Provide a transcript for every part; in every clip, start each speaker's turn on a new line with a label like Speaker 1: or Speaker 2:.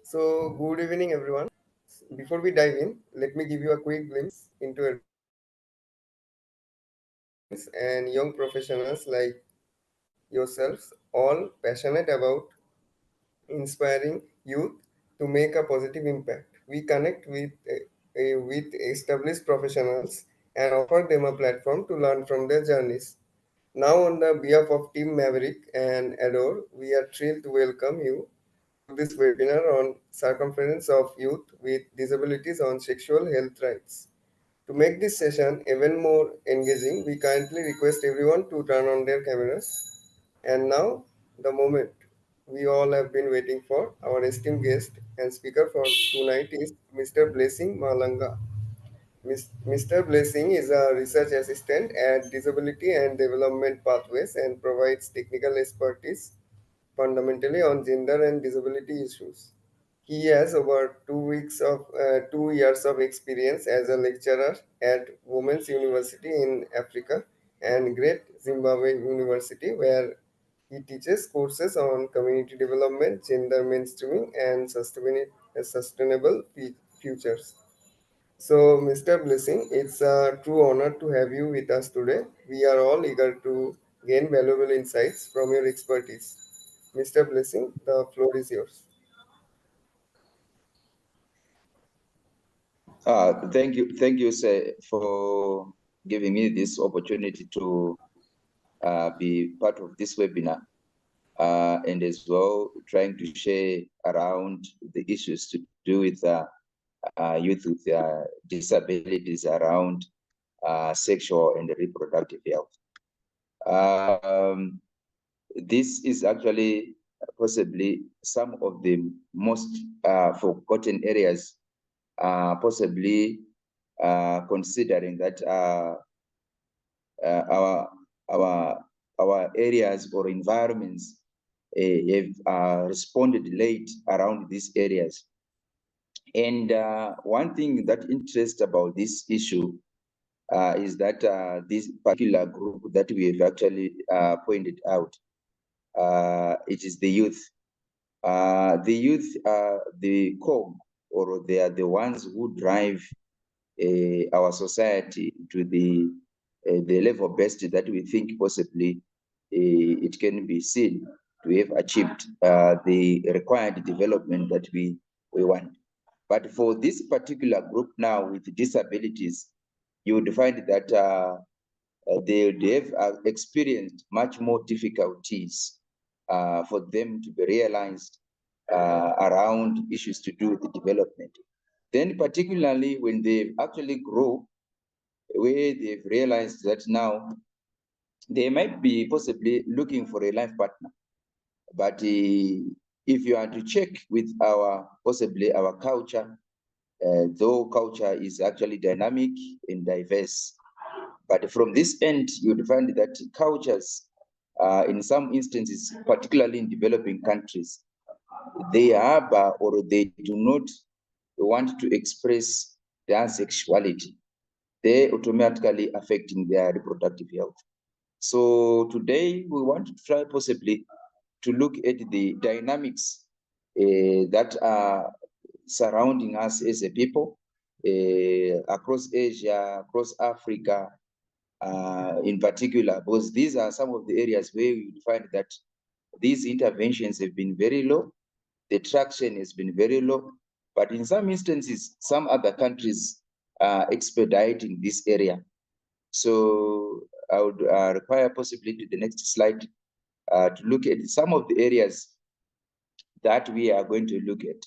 Speaker 1: So, good evening, everyone. Before we dive in, let me give you a quick glimpse into a and young professionals like yourselves, all passionate about inspiring youth to make a positive impact. We connect with established professionals and offer them a platform to learn from their journeys. Now, on the behalf of Team Maverick and Adore, we are thrilled to welcome you to this webinar on Circumference of Youth with Disabilities on Sexual Health Rights. To make this session even more engaging, we kindly request everyone to turn on their cameras. And now, the moment we all have been waiting for, our esteemed guest and speaker for tonight is Mr. Blessing Mhalanga. Mr. Blessing is a research assistant at Disability and Development Pathways and provides technical expertise fundamentally on gender and disability issues. He has over 2 years of experience as a lecturer at Women's University in Africa and Great Zimbabwe University, where he teaches courses on community development, gender mainstreaming, and sustainable futures. So, Mr. Blessing, it's a true honor to have you with us today. We are all eager to gain valuable insights from your expertise. Mr. Blessing, the floor is yours.
Speaker 2: Thank you, sir, for giving me this opportunity to be part of this webinar, and as well trying to share around the issues to do with youth with disabilities around sexual and reproductive health. This is actually possibly some of the most forgotten areas, possibly considering that our areas or environments have responded late around these areas. And one thing that interests about this issue is that this particular group that we have actually pointed out, it is the youth. The youth are the core, or they are the ones who drive our society to the level best that we think possibly it can be seen to have achieved the required development that we want. But for this particular group now with disabilities, you would find that they have experienced much more difficulties for them to be realized around issues to do with the development. Then particularly when they actually grow, where they've realized that now they might be possibly looking for a life partner. But if you are to check with possibly our culture, though culture is actually dynamic and diverse, but from this end, you'd find that cultures, in some instances, particularly in developing countries, they have or they do not want to express their sexuality. They automatically affecting their reproductive health. So today we want to try possibly to look at the dynamics that are surrounding us as a people across Asia, across Africa, in particular, because these are some of the areas where we find that these interventions have been very low, the traction has been very low, but in some instances, some other countries are expediting this area. So I would require possibly to the next slide to look at some of the areas that we are going to look at.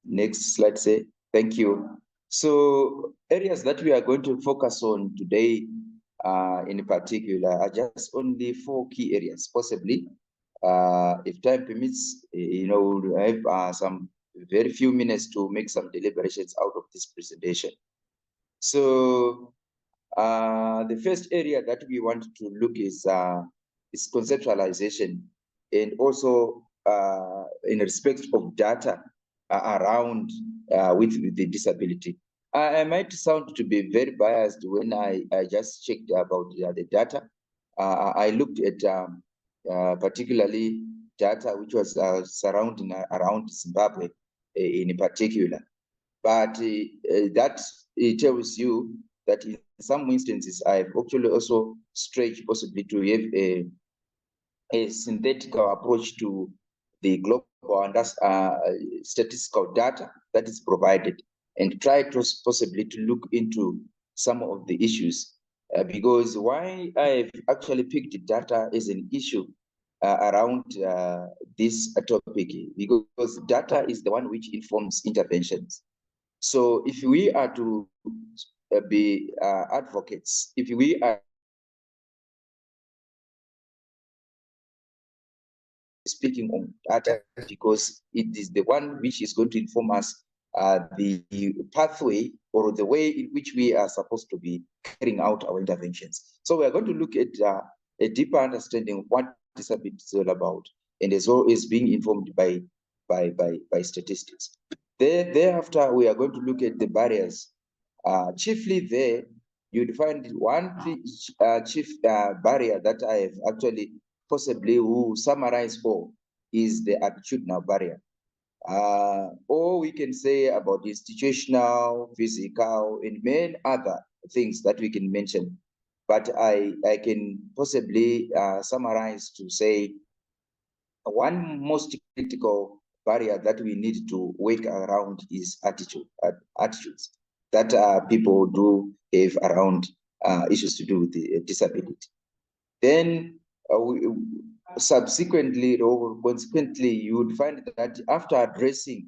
Speaker 2: Next slide, say. Thank you. So areas that we are going to focus on today in particular are just only 4 key areas, possibly. If time permits, we'll have some very few minutes to make some deliberations out of this presentation. So the first area that we want to look is conceptualization, and also in respect of data around with the disability. I might sound to be very biased when I just checked about the data. I looked at particularly data which was surrounding around Zimbabwe in particular. But that tells you that in some instances, I've actually also stretched possibly to have a synthetic approach to the global and statistical data that is provided, and try to possibly to look into some of the issues. Because why I've actually picked data as an issue around this topic, because data is the one which informs interventions. So if we are to be advocates, if we are speaking on data, because it is the one which is going to inform us the pathway or the way in which we are supposed to be carrying out our interventions. So we are going to look at a deeper understanding of what disability is all about, and as well as being informed by statistics. Thereafter, we are going to look at the barriers. Chiefly there, you'd find one chief barrier that I have actually possibly who summarize for is the attitudinal barrier. Or we can say about institutional, physical, and many other things that we can mention. But I can possibly summarize to say one most critical barrier that we need to work around is attitudes that people do have around issues to do with the disability. Then subsequently or consequently, you would find that after addressing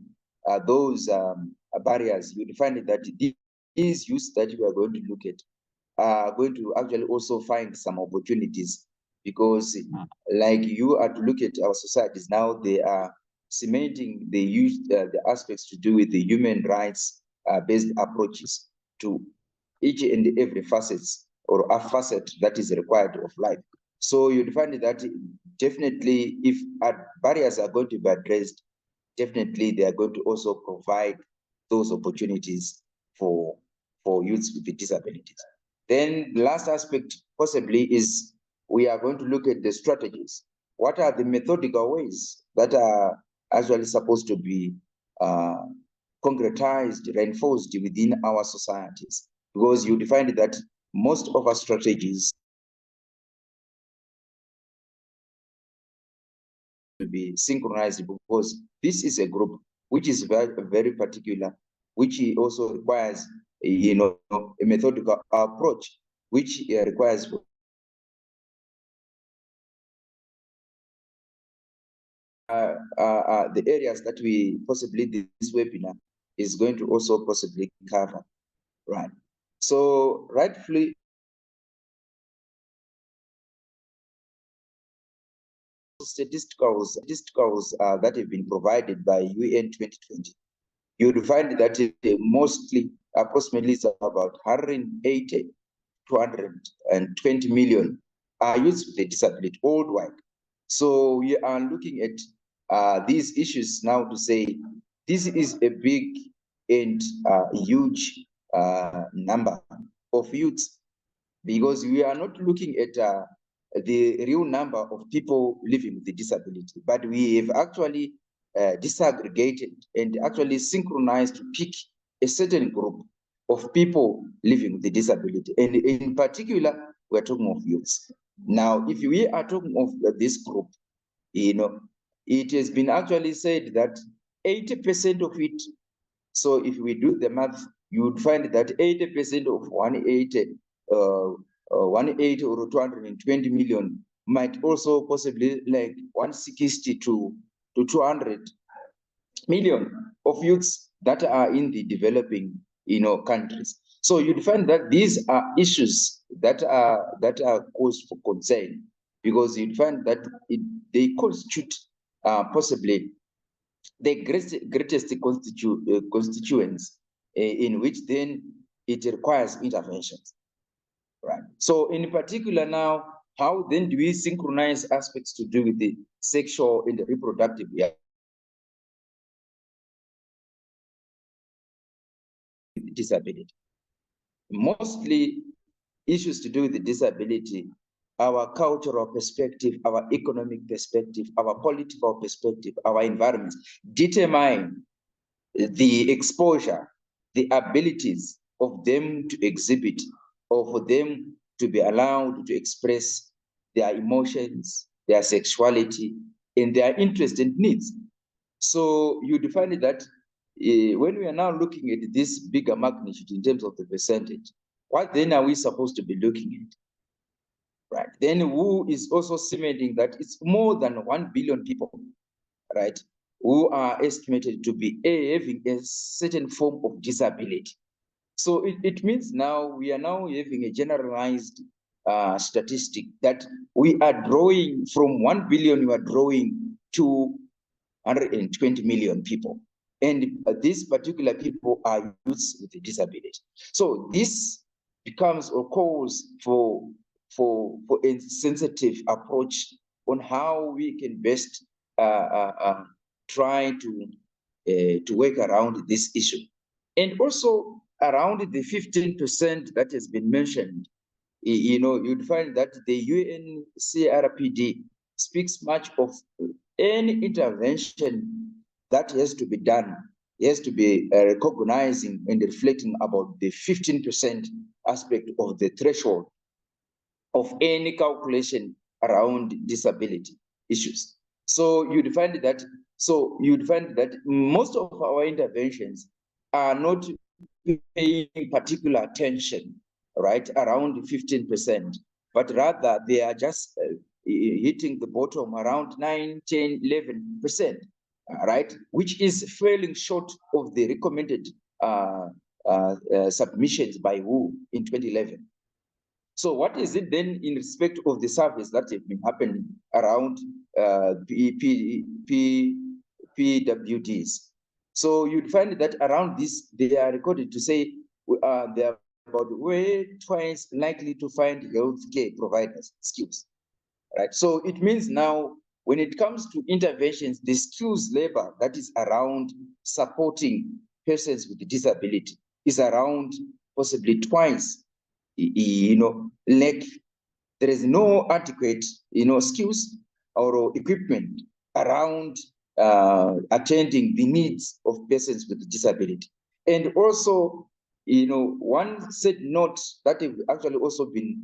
Speaker 2: those barriers, you would find that these youths that we are going to look at are going to actually also find some opportunities, because like you are to look at our societies now, they are cementing the aspects to do with the human rights based approaches to each and every facets or a facet that is required of life. So you'd find that definitely if barriers are going to be addressed, definitely they are going to also provide those opportunities for youths with disabilities. Then the last aspect possibly is we are going to look at the strategies. What are the methodical ways that are actually supposed to be concretized, reinforced within our societies? Because you find that most of our strategies to be synchronized, because this is a group which is very, very particular, which also requires a methodical approach, which requires the areas that we possibly this webinar is going to also possibly cover, right? So rightfully, statisticals that have been provided by UN 2020, you would find that mostly, approximately, it's about 180 220 million are youths with a disability worldwide. So we are looking at these issues now to say this is a big and huge number of youths, because we are not looking at the real number of people living with the disability, but we have actually disaggregated and actually synchronized to pick a certain group of people living with the disability. And in particular, we're talking of youths. Now, if we are talking of this group, it has been actually said that 80% of it, so if we do the math, you would find that 80% of 180 or 220 million might also possibly like 160 to 200 million of youths that are in the developing countries. So you'd find that these are issues that are cause for concern, because you'd find that they constitute possibly the greatest constituents in which then it requires interventions, right? So in particular now, how then do we synchronize aspects to do with the sexual and the reproductive disability? Mostly issues to do with the disability our cultural perspective, our economic perspective, our political perspective, our environments determine the exposure, the abilities of them to exhibit, or for them to be allowed to express their emotions, their sexuality, and their interests and needs. So you define that when we are now looking at this bigger magnitude in terms of the percentage, what then are we supposed to be looking at? Right. Then who is also cementing that it's more than 1 billion people, right, who are estimated to be having a certain form of disability. So it means now we are now having a generalized statistic that we are drawing from 1 billion, we are drawing to 120 million people. And these particular people are youths with a disability. So this becomes a cause for a sensitive approach on how we can best try to work around this issue. And also around the 15% that has been mentioned, you'd find that the UNCRPD speaks much of any intervention that has to be done, has to be recognizing and reflecting about the 15% aspect of the threshold of any calculation around disability issues. So you'd find that most of our interventions are not paying particular attention, right, around 15%, but rather they are just hitting the bottom around 9, 10, 11%, right, which is falling short of the recommended submissions by WHO in 2011. So what is it then in respect of the surveys that have been happening around PWDs? So you'd find that around this, they are recorded to say they are about way twice likely to find healthcare providers skills, right? So it means now when it comes to interventions, the skills labor that is around supporting persons with disability is around possibly twice, like there is no adequate, skills or equipment around attending the needs of persons with disability. And also, one said note that have actually also been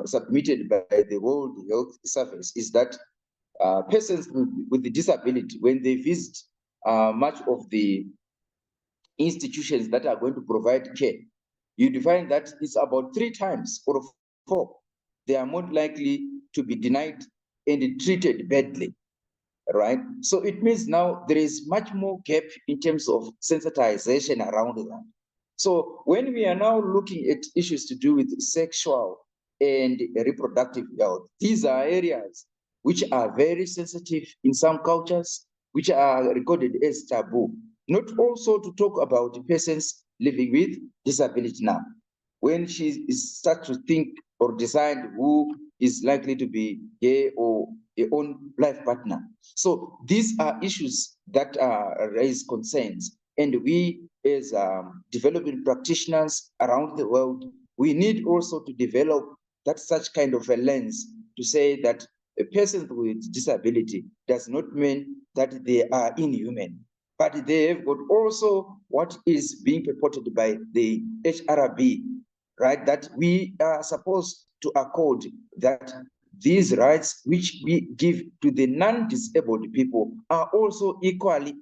Speaker 2: submitted by the World Health Service is that persons with the disability, when they visit much of the institutions that are going to provide care, you define that it's about 3 times or 4. They are more likely to be denied and treated badly, right? So it means now there is much more gap in terms of sensitization around that. So when we are now looking at issues to do with sexual and reproductive health, these are areas which are very sensitive in some cultures, which are recorded as taboo. Not also to talk about persons living with disability now. When she starts to think or decide who is likely to be gay or a own life partner. So these are issues that raise concerns. And we as development practitioners around the world, we need also to develop that such kind of a lens to say that a person with disability does not mean that they are inhuman, but they have got also what is being purported by the HRB, right, that we are supposed to accord that these rights which we give to the non-disabled people are also equally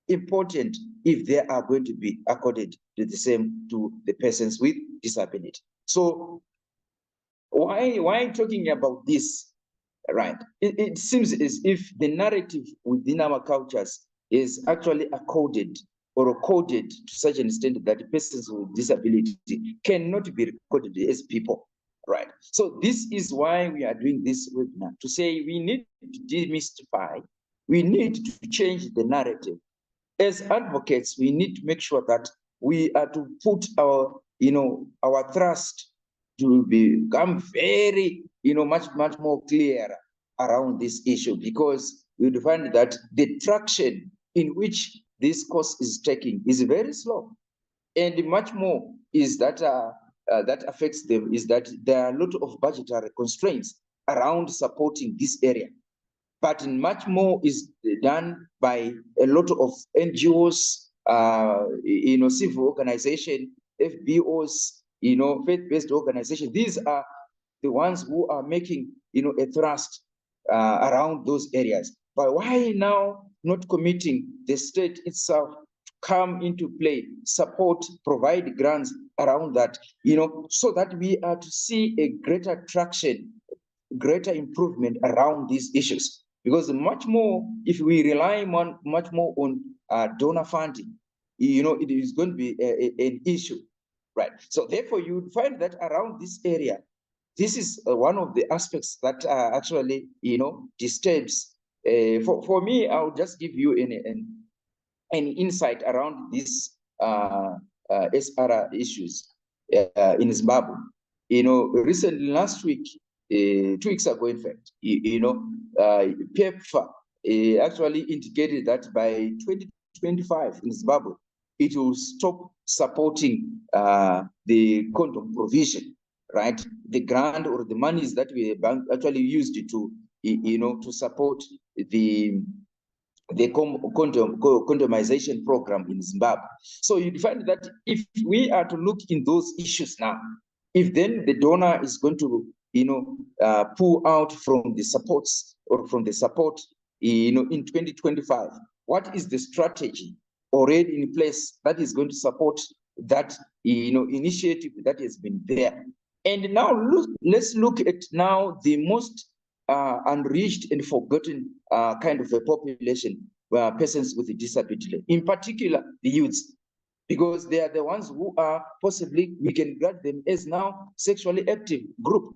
Speaker 2: important if they are going to be accorded to the same to the persons with disability. So why talking about this, right? It seems as if the narrative within our cultures is actually accorded or coded to such an extent that persons with disability cannot be recorded as people, right? So this is why we are doing this webinar, to say we need to demystify, we need to change the narrative. As advocates, we need to make sure that we are to put our, our trust to become very, much more clear around this issue, because you find that the traction in which this course is taking is very slow. And much more is that that affects them is that there are a lot of budgetary constraints around supporting this area. But much more is done by a lot of NGOs, civil organization, FBOs, faith-based organization. These are the ones who are making, a thrust around those areas. But why now not committing the state itself to come into play, support, provide grants around that, so that we are to see a greater traction, greater improvement around these issues? Because much more, if we rely much more on donor funding, it is going to be an issue, right? So therefore, you would find that around this area, this is one of the aspects that actually, disturbs. For me, I'll just give you an insight around these SR issues in Zimbabwe. Recently, last week, 2 weeks ago, in fact, PEPFAR actually indicated that by 2025 in Zimbabwe, it will stop supporting the condom provision, right? The grant or the monies that we actually used to support the condomization program in Zimbabwe. So you find that if we are to look in those issues now, if then the donor is going to, pull out from the supports or from the support, in 2025, what is the strategy already in place that is going to support that, initiative that has been there? And now let's look at now the most unreached and forgotten kind of a population, persons with a disability, in particular the youths, because they are the ones who are possibly, we can regard them as now sexually active group.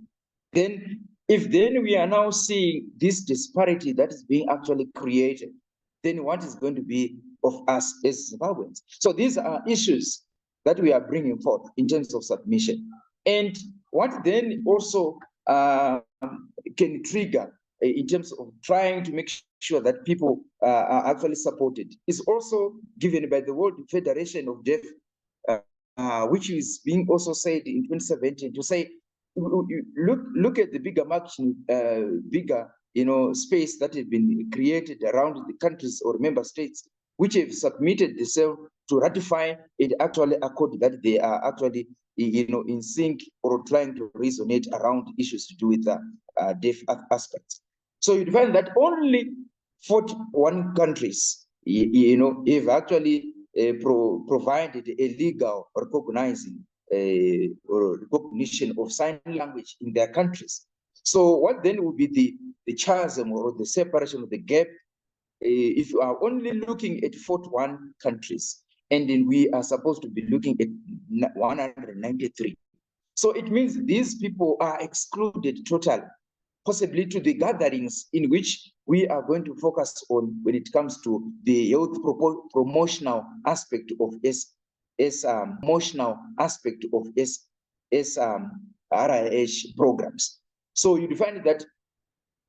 Speaker 2: Then if then we are now seeing this disparity that is being actually created, then what is going to be of us as Zimbabweans? So these are issues that we are bringing forth in terms of submission. And what then also can trigger in terms of trying to make sure that people are actually supported is also given by the World Federation of Deaf, which is being also said in 2017 to say, look at the bigger space that has been created around the countries or member states which have submitted themselves to ratify and actually accord that they are actually, in sync or trying to resonate around issues to do with the deaf aspects. So you find that only 41 countries, have actually provided a legal recognizing or recognition of sign language in their countries. So what then will be the chasm or the separation of the gap? If you are only looking at 41 countries, and then we are supposed to be looking at 193. So it means these people are excluded totally, possibly to the gatherings in which we are going to focus on when it comes to the health promotional aspect of promotional aspect of RIH programs. So you find that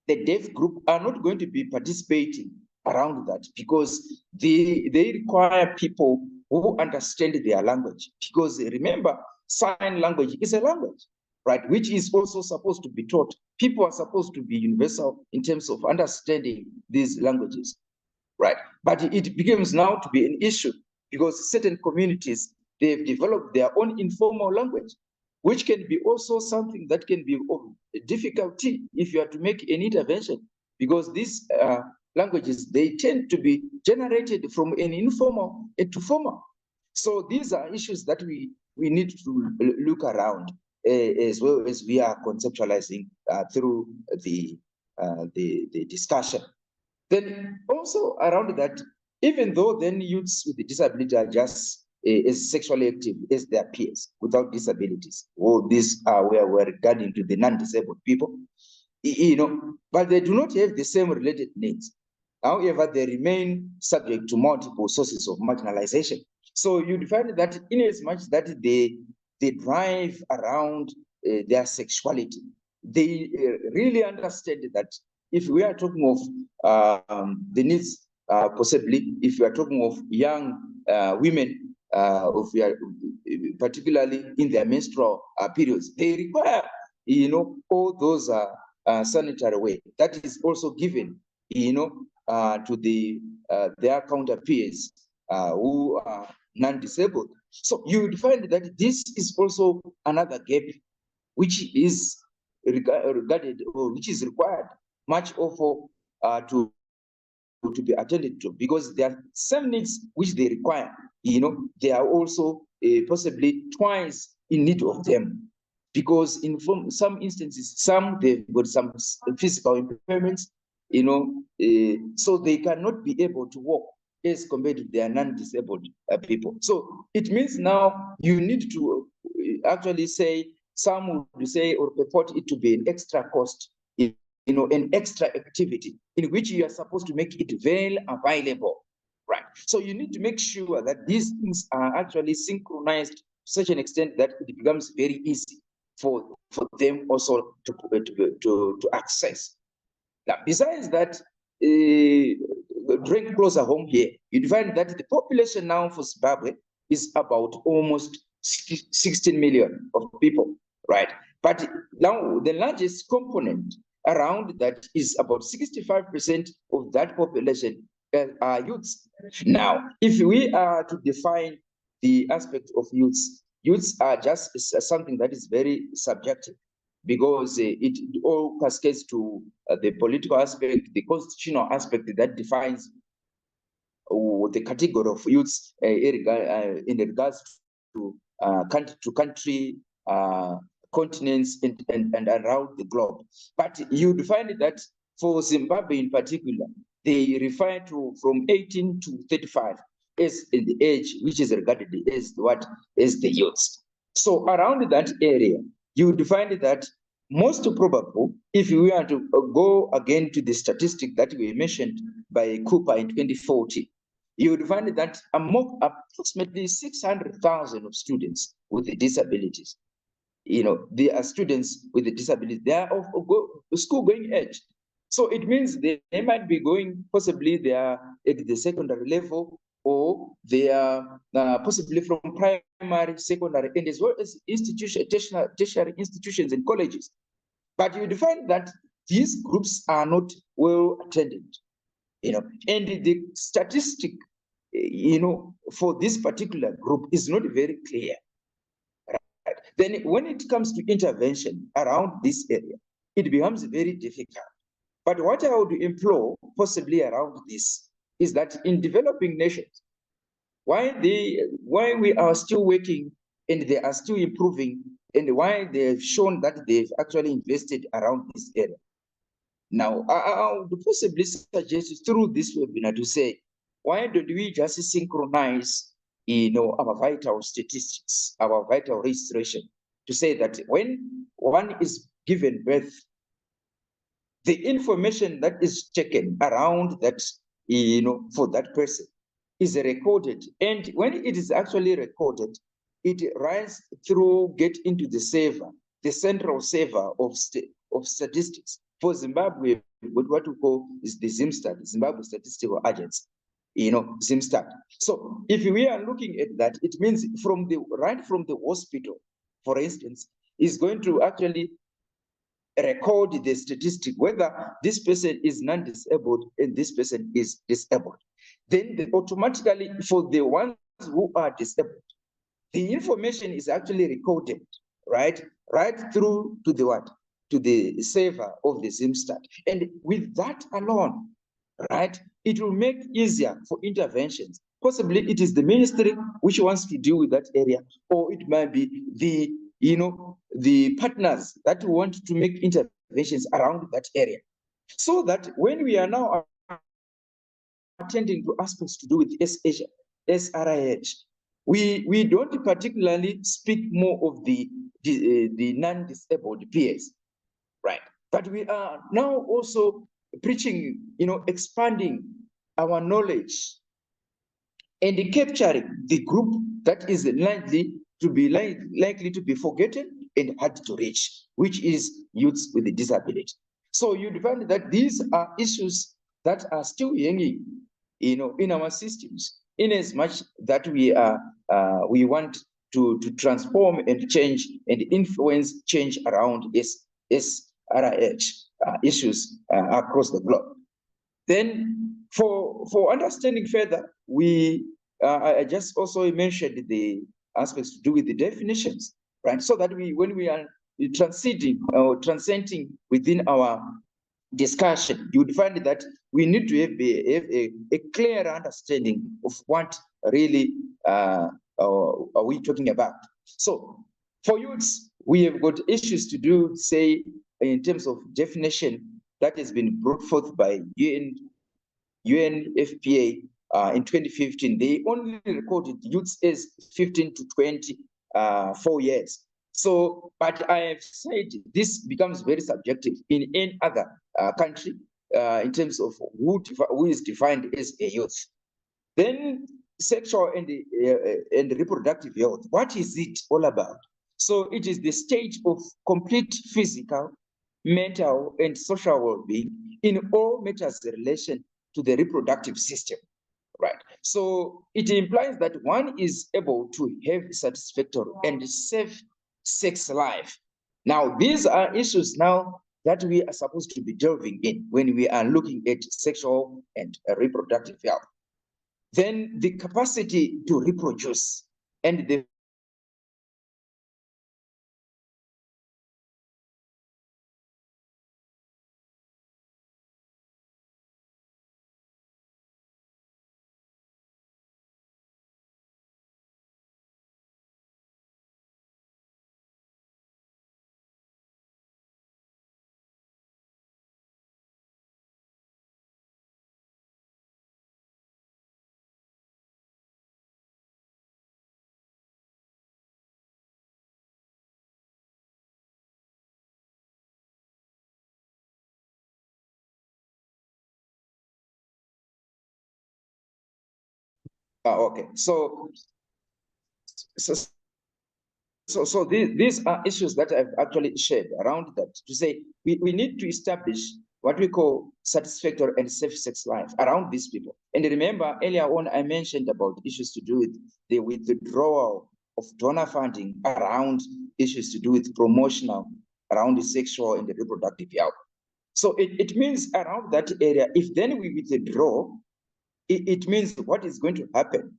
Speaker 2: the deaf group are not going to be participating around that because they require people who understand their language. Because remember, sign language is a language, right? Which is also supposed to be taught. People are supposed to be universal in terms of understanding these languages, right? But it becomes now to be an issue because certain communities, they've developed their own informal language, which can be also something that can be of difficulty if you are to make an intervention, because these languages, they tend to be generated from an informal to formal. So these are issues that we need to look around as well as we are conceptualizing through the discussion. Then also around that, even though then youths with the disability are just as sexually active as their peers without disabilities, or these are where we're regarding to the non-disabled people, but they do not have the same related needs. However, they remain subject to multiple sources of marginalization. So you'd find that in as much that they drive around their sexuality, they really understand that if we are talking of the needs, possibly if we are talking of young women, particularly in their menstrual periods, they require, all those sanitary way. That is also given, to their counter peers who are non-disabled. So you would find that this is also another gap which is regarded, or which is required much of to be attended to, because there are some needs which they require. They are also possibly twice in need of them, because in some instances, some they've got some physical impairments, so they cannot be able to walk as compared to their non-disabled people. So it means now you need to actually say, some would say or purport it to be an extra cost, an extra activity in which you are supposed to make it well available, right? So you need to make sure that these things are actually synchronized to such an extent that it becomes very easy for them also to access. Now, besides that, drink closer home here, you find that the population now for Zimbabwe is about almost 16 million of people, right? But now the largest component around that is about 65% of that population are youths. Now, if we are to define the aspect of youths are just something that is very subjective, because it all cascades to the political aspect, the constitutional aspect that defines the category of youths in regards to country, continents, and around the globe. But you'd find that for Zimbabwe in particular, they refer to from 18 to 35 as in the age which is regarded as as the youths. So around that area, you would find that most probable, if we are to go again to the statistic that we mentioned by Cooper in 2040, you would find that among approximately 600,000 of students with disabilities, they are students with disabilities, they are of school-going age. So it means they might be going, possibly they are at the secondary level, or they are possibly from primary, secondary, and as well as tertiary institutions and colleges. But you would find that these groups are not well attended, and the statistic, for this particular group is not very clear. Right? Then when it comes to intervention around this area, it becomes very difficult. But what I would implore possibly around this is that in developing nations, why we are still working and they are still improving, and why they've shown that they've actually invested around this area. Now, I would possibly suggest through this webinar to say, why don't we just synchronize, our vital statistics, our vital registration, to say that when one is given birth, the information that is taken around that, for that person is recorded. And when it is actually recorded, it runs through, get into the server, the central server of statistics. For Zimbabwe, what we call is the ZimStat, Zimbabwe Statistical Agency, ZimStat. So if we are looking at that, it means right from the hospital, for instance, is going to actually record the statistic, whether this person is non-disabled and this person is disabled. Then automatically, for the ones who are disabled, the information is actually recorded, right through to the what? To the server of the ZimStat. And with that alone, right, it will make easier for interventions. Possibly it is the ministry which wants to deal with that area, or it might be the partners that want to make interventions around that area. So that when we are now attending to aspects to do with SRIH, we don't particularly speak more of the non-disabled peers, right? But we are now also preaching, expanding our knowledge and capturing the group that is likely to be forgotten and hard to reach, which is youths with a disability. So you find that these are issues that are still hanging, in our systems, in as much that we want to transform and change and influence change around SRIH. issues across the globe. Then for understanding further, I just also mentioned the aspects to do with the definitions, right? So that when we are transcending within our discussion, you would find that we need to have a clear understanding of what really are we talking about. So for youths, we have got issues to do, say, in terms of definition that has been brought forth by UNFPA in 2015. They only recorded youths as 15 to 24 years. So, but I have said this becomes very subjective in any other country in terms of who is defined as a youth. Then sexual and reproductive health. What is it all about? So it is the state of complete physical, mental, and social well-being in all matters in relation to the reproductive system, right? So it implies that one is able to have satisfactory and safe sex life. Now, these are issues now that we are supposed to be delving in when we are looking at sexual and reproductive health. Then the capacity to reproduce and the okay. So these are issues that I've actually shared around that to say we need to establish what we call satisfactory and safe sex life around these people. And remember, earlier on, I mentioned about issues to do with the withdrawal of donor funding around issues to do with promotional around the sexual and the reproductive health. So it means around that area, if then we withdraw, it means what is going to happen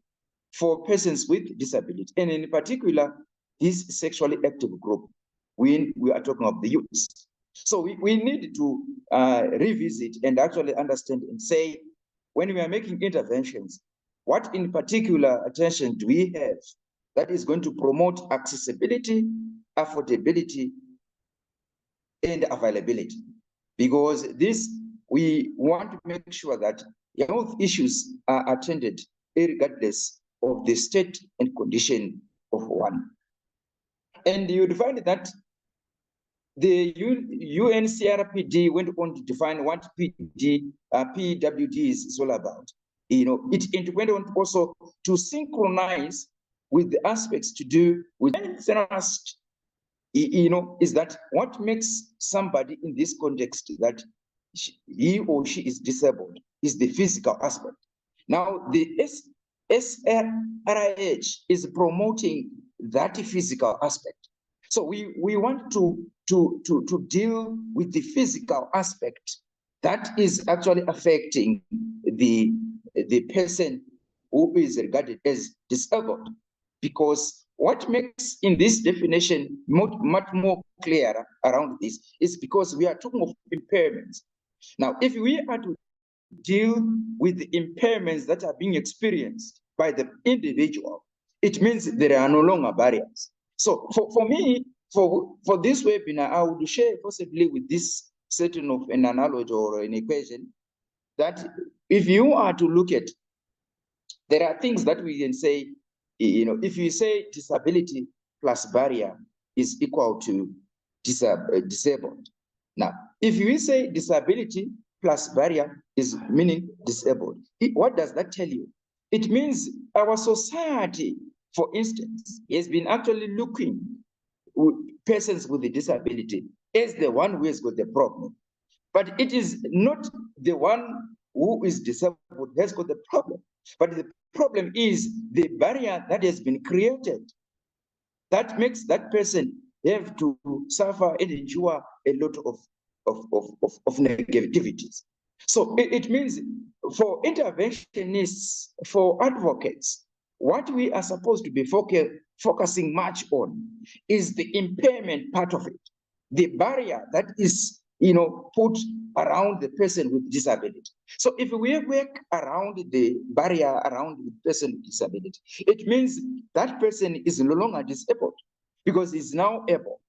Speaker 2: for persons with disability, and in particular, this sexually active group, when we are talking of the youths. So we need to revisit and actually understand and say, when we are making interventions, what in particular attention do we have that is going to promote accessibility, affordability, and availability? Because this, we want to make sure that health issues are attended regardless of the state and condition of one. And you'd find that the UNCRPD went on to define what PWD is all about. You know, it went on also to synchronize with the aspects to do with first, you know, is that what makes somebody in this context that he or she is disabled is the physical aspect. Now, the SRIH is promoting that physical aspect. So we want to deal with the physical aspect that is actually affecting the person who is regarded as disabled. Because what makes in this definition much more clear around this is because we are talking of impairments. Now, if we are to deal with the impairments that are being experienced by the individual, it means there are no longer barriers. So for me, for this webinar, I would share possibly with this setting of an analogy or an equation that if you are to look at, there are things that we can say, you know, if you say disability plus barrier is equal to disabled. Now, if you say disability plus barrier is meaning disabled, what does that tell you? It means our society, for instance, has been actually looking persons with a disability as the one who has got the problem. But it is not the one who is disabled has got the problem. But the problem is the barrier that has been created that makes that person have to suffer and endure a lot of negativities. So it means for interventionists, for advocates, what we are supposed to be focusing much on is the impairment part of it, the barrier that is, put around the person with disability. So if we work around the barrier around the person with disability, it means that person is no longer disabled because he's now able,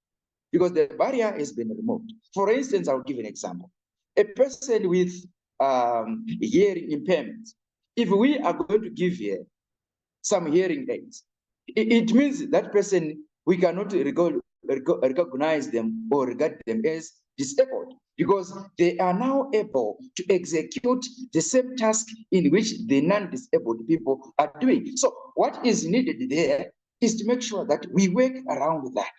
Speaker 2: because the barrier has been removed. For instance, I'll give an example. A person with hearing impairment, if we are going to give here some hearing aids, it means that person, we cannot recognize them or regard them as disabled, because they are now able to execute the same task in which the non-disabled people are doing. So what is needed there is to make sure that we work around that.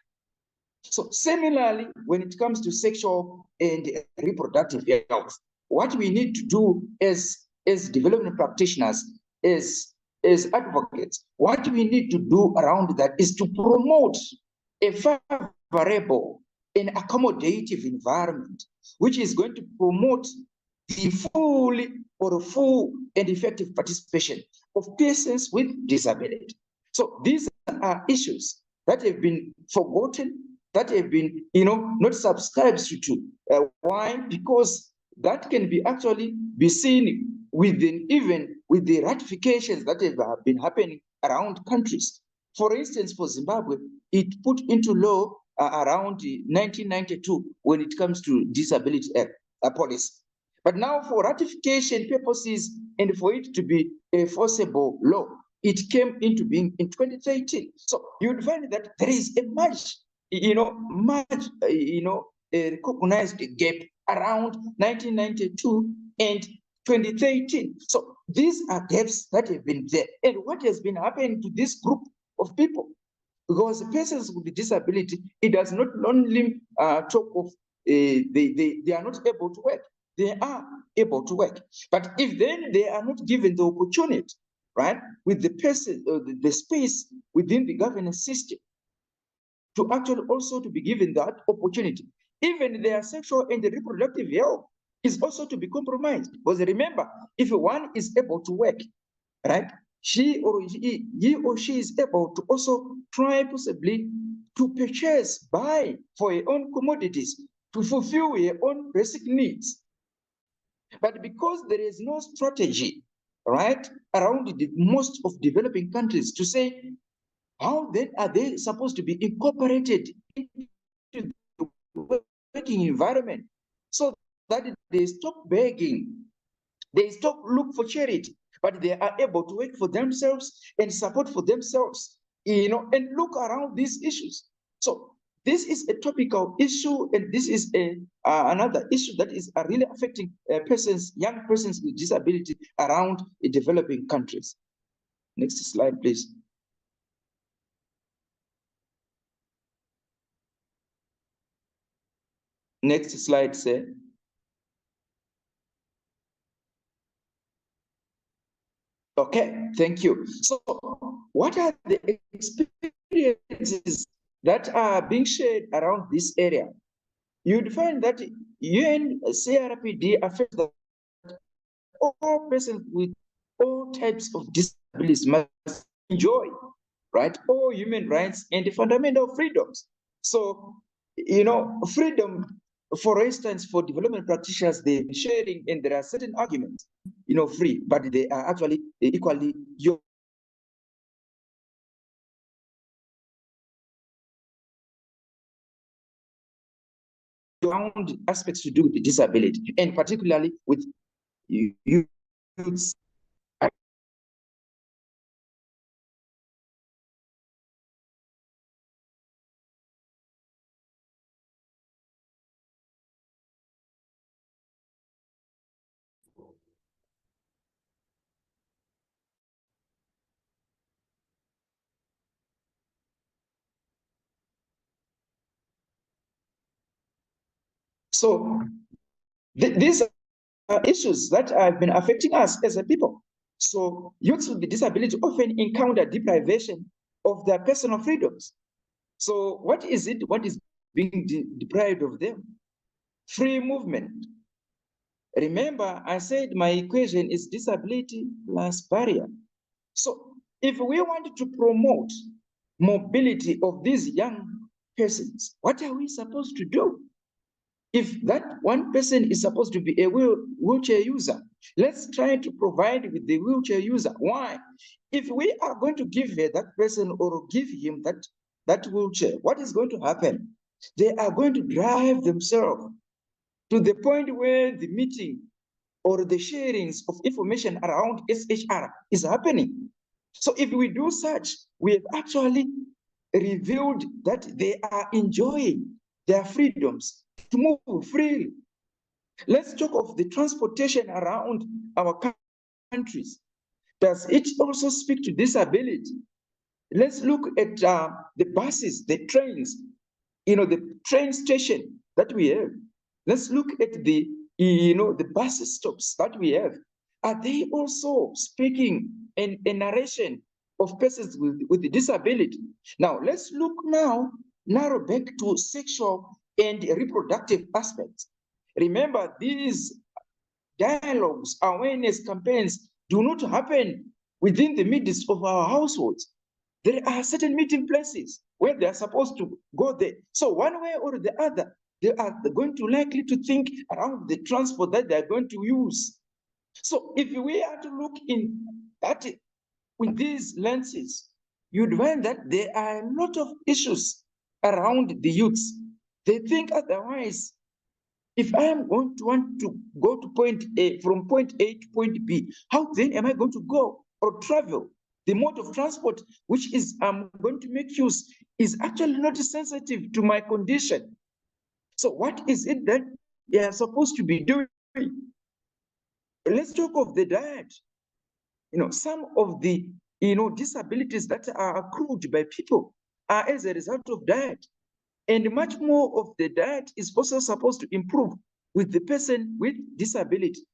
Speaker 2: So similarly, when it comes to sexual and reproductive health, what we need to do as development practitioners, as advocates, what we need to do around that is to promote a favorable and accommodative environment, which is going to promote the full and effective participation of persons with disability. So these are issues that have been forgotten, that have been, not subscribed to. Why? Because that can be actually be seen within, even with the ratifications that have been happening around countries. For instance, for Zimbabwe, it put into law around 1992 when it comes to disability policy. But now for ratification purposes and for it to be a forcible law, it came into being in 2013. So you'd find that there is a much recognized gap around 1992 and 2013. So these are gaps that have been there. And what has been happening to this group of people? Because persons with disability, it does not only talk of they are not able to work. They are able to work. But if then they are not given the opportunity, right, with the person, the space within the governance system, to actually also to be given that opportunity, even their sexual and reproductive health is also to be compromised. Because remember, if one is able to work, right, he or she is able to also try possibly to purchase, buy for her own commodities, to fulfill her own basic needs. But because there is no strategy, right, around the most of developing countries to say, how then are they supposed to be incorporated into the working environment so that they stop begging, they stop look for charity, but they are able to work for themselves and support for themselves, and look around these issues. So this is a topical issue, and this is another issue that is really affecting young persons with disability around developing countries. Next slide, please. Next slide, sir. Okay, thank you. So what are the experiences that are being shared around this area? You'd find that UNCRPD affects that all persons with all types of disabilities must enjoy, right, all human rights and fundamental freedoms. So, freedom, for instance, for development practitioners, they're sharing, and there are certain arguments, free, but they are actually equally around aspects to do with disability, and particularly with youths. So these are issues that have been affecting us as a people. So youths with disability often encounter deprivation of their personal freedoms. So what is it? What is being deprived of them? free movement. Remember, I said my equation is disability plus barrier. So if we want to promote mobility of these young persons, what are we supposed to do? If that one person is supposed to be a wheelchair user, let's try to provide with the wheelchair user. Why? If we are going to give that person or give him that wheelchair, what is going to happen? They are going to drive themselves to the point where the meeting or the sharings of information around SHR is happening. So if we do such, we have actually revealed that they are enjoying their freedoms to move freely. Let's talk of the transportation around our countries. Does it also speak to disability? Let's look at the buses, the trains, the train station that we have. Let's look at the bus stops that we have. Are they also speaking in a narration of persons with disability? Now, let's look now, narrow back to sexual and reproductive aspects. Remember, these dialogues, awareness campaigns do not happen within the midst of our households. There are certain meeting places where they are supposed to go there. So one way or the other, they are going to likely to think around the transport that they are going to use. So if we are to look in that with these lenses, you'd find that there are a lot of issues around the youths. They think otherwise. If I am going to want to go to point A, from point A to point B, how then am I going to go or travel? The mode of transport which is I'm going to make use is actually not sensitive to my condition. So what is it that they are supposed to be doing? Let's talk of the diet. Some of the disabilities that are accrued by people are as a result of diet. And much more of the diet is also supposed to improve with the person with disability.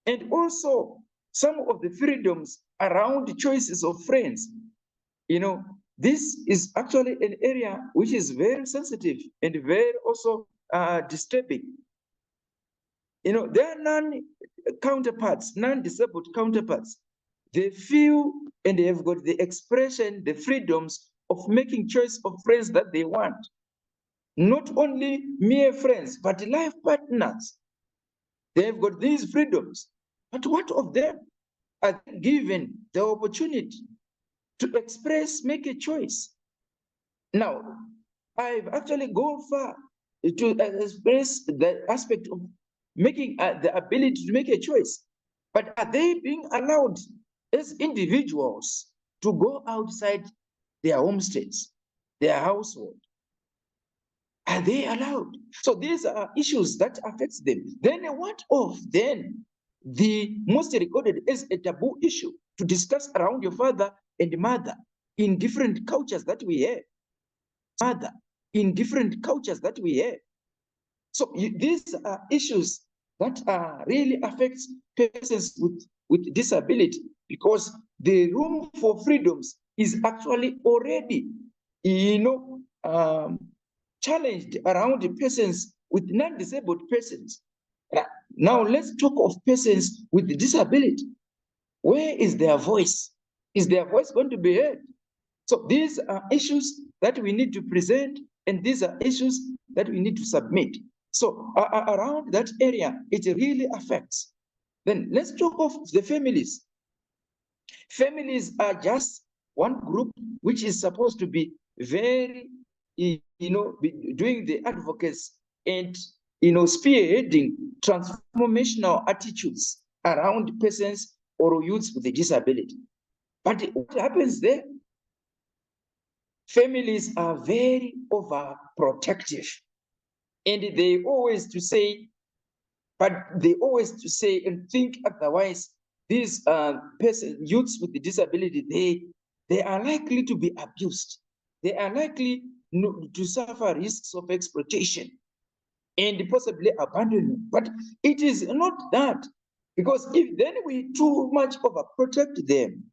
Speaker 2: And also some of the freedoms around choices of friends. This is actually an area which is very sensitive and very also disturbing. There are non-disabled counterparts. They feel and they have got the expression, the freedoms of making choice of friends that they want. Not only mere friends, but life partners. They have got these freedoms. But what of them? Are they given the opportunity to express, make a choice? Now, I've actually gone far to express the aspect of making the ability to make a choice. But are they being allowed as individuals to go outside their homesteads, their household? Are they allowed? So these are issues that affects them. Then what of then the most recorded as a taboo issue to discuss around your father and mother in different cultures that we have? Mother in different cultures that we have. So these are issues that really affects persons with disability, because the room for freedoms is actually already, challenged around the persons with non-disabled persons. Now let's talk of persons with disability. Where is their voice? Is their voice going to be heard? So these are issues that we need to present, and these are issues that we need to submit. So around that area, it really affects. Then let's talk of the families. Families are just one group which is supposed to be very, doing the advocacy and, spearheading transformational attitudes around persons or youths with a disability. But what happens there? Families are very overprotective, and they always to say and think otherwise. These youths with the disability, they are likely to be abused. They are likely to suffer risks of exploitation and possibly abandonment. But it is not that, because if then we too much overprotect them,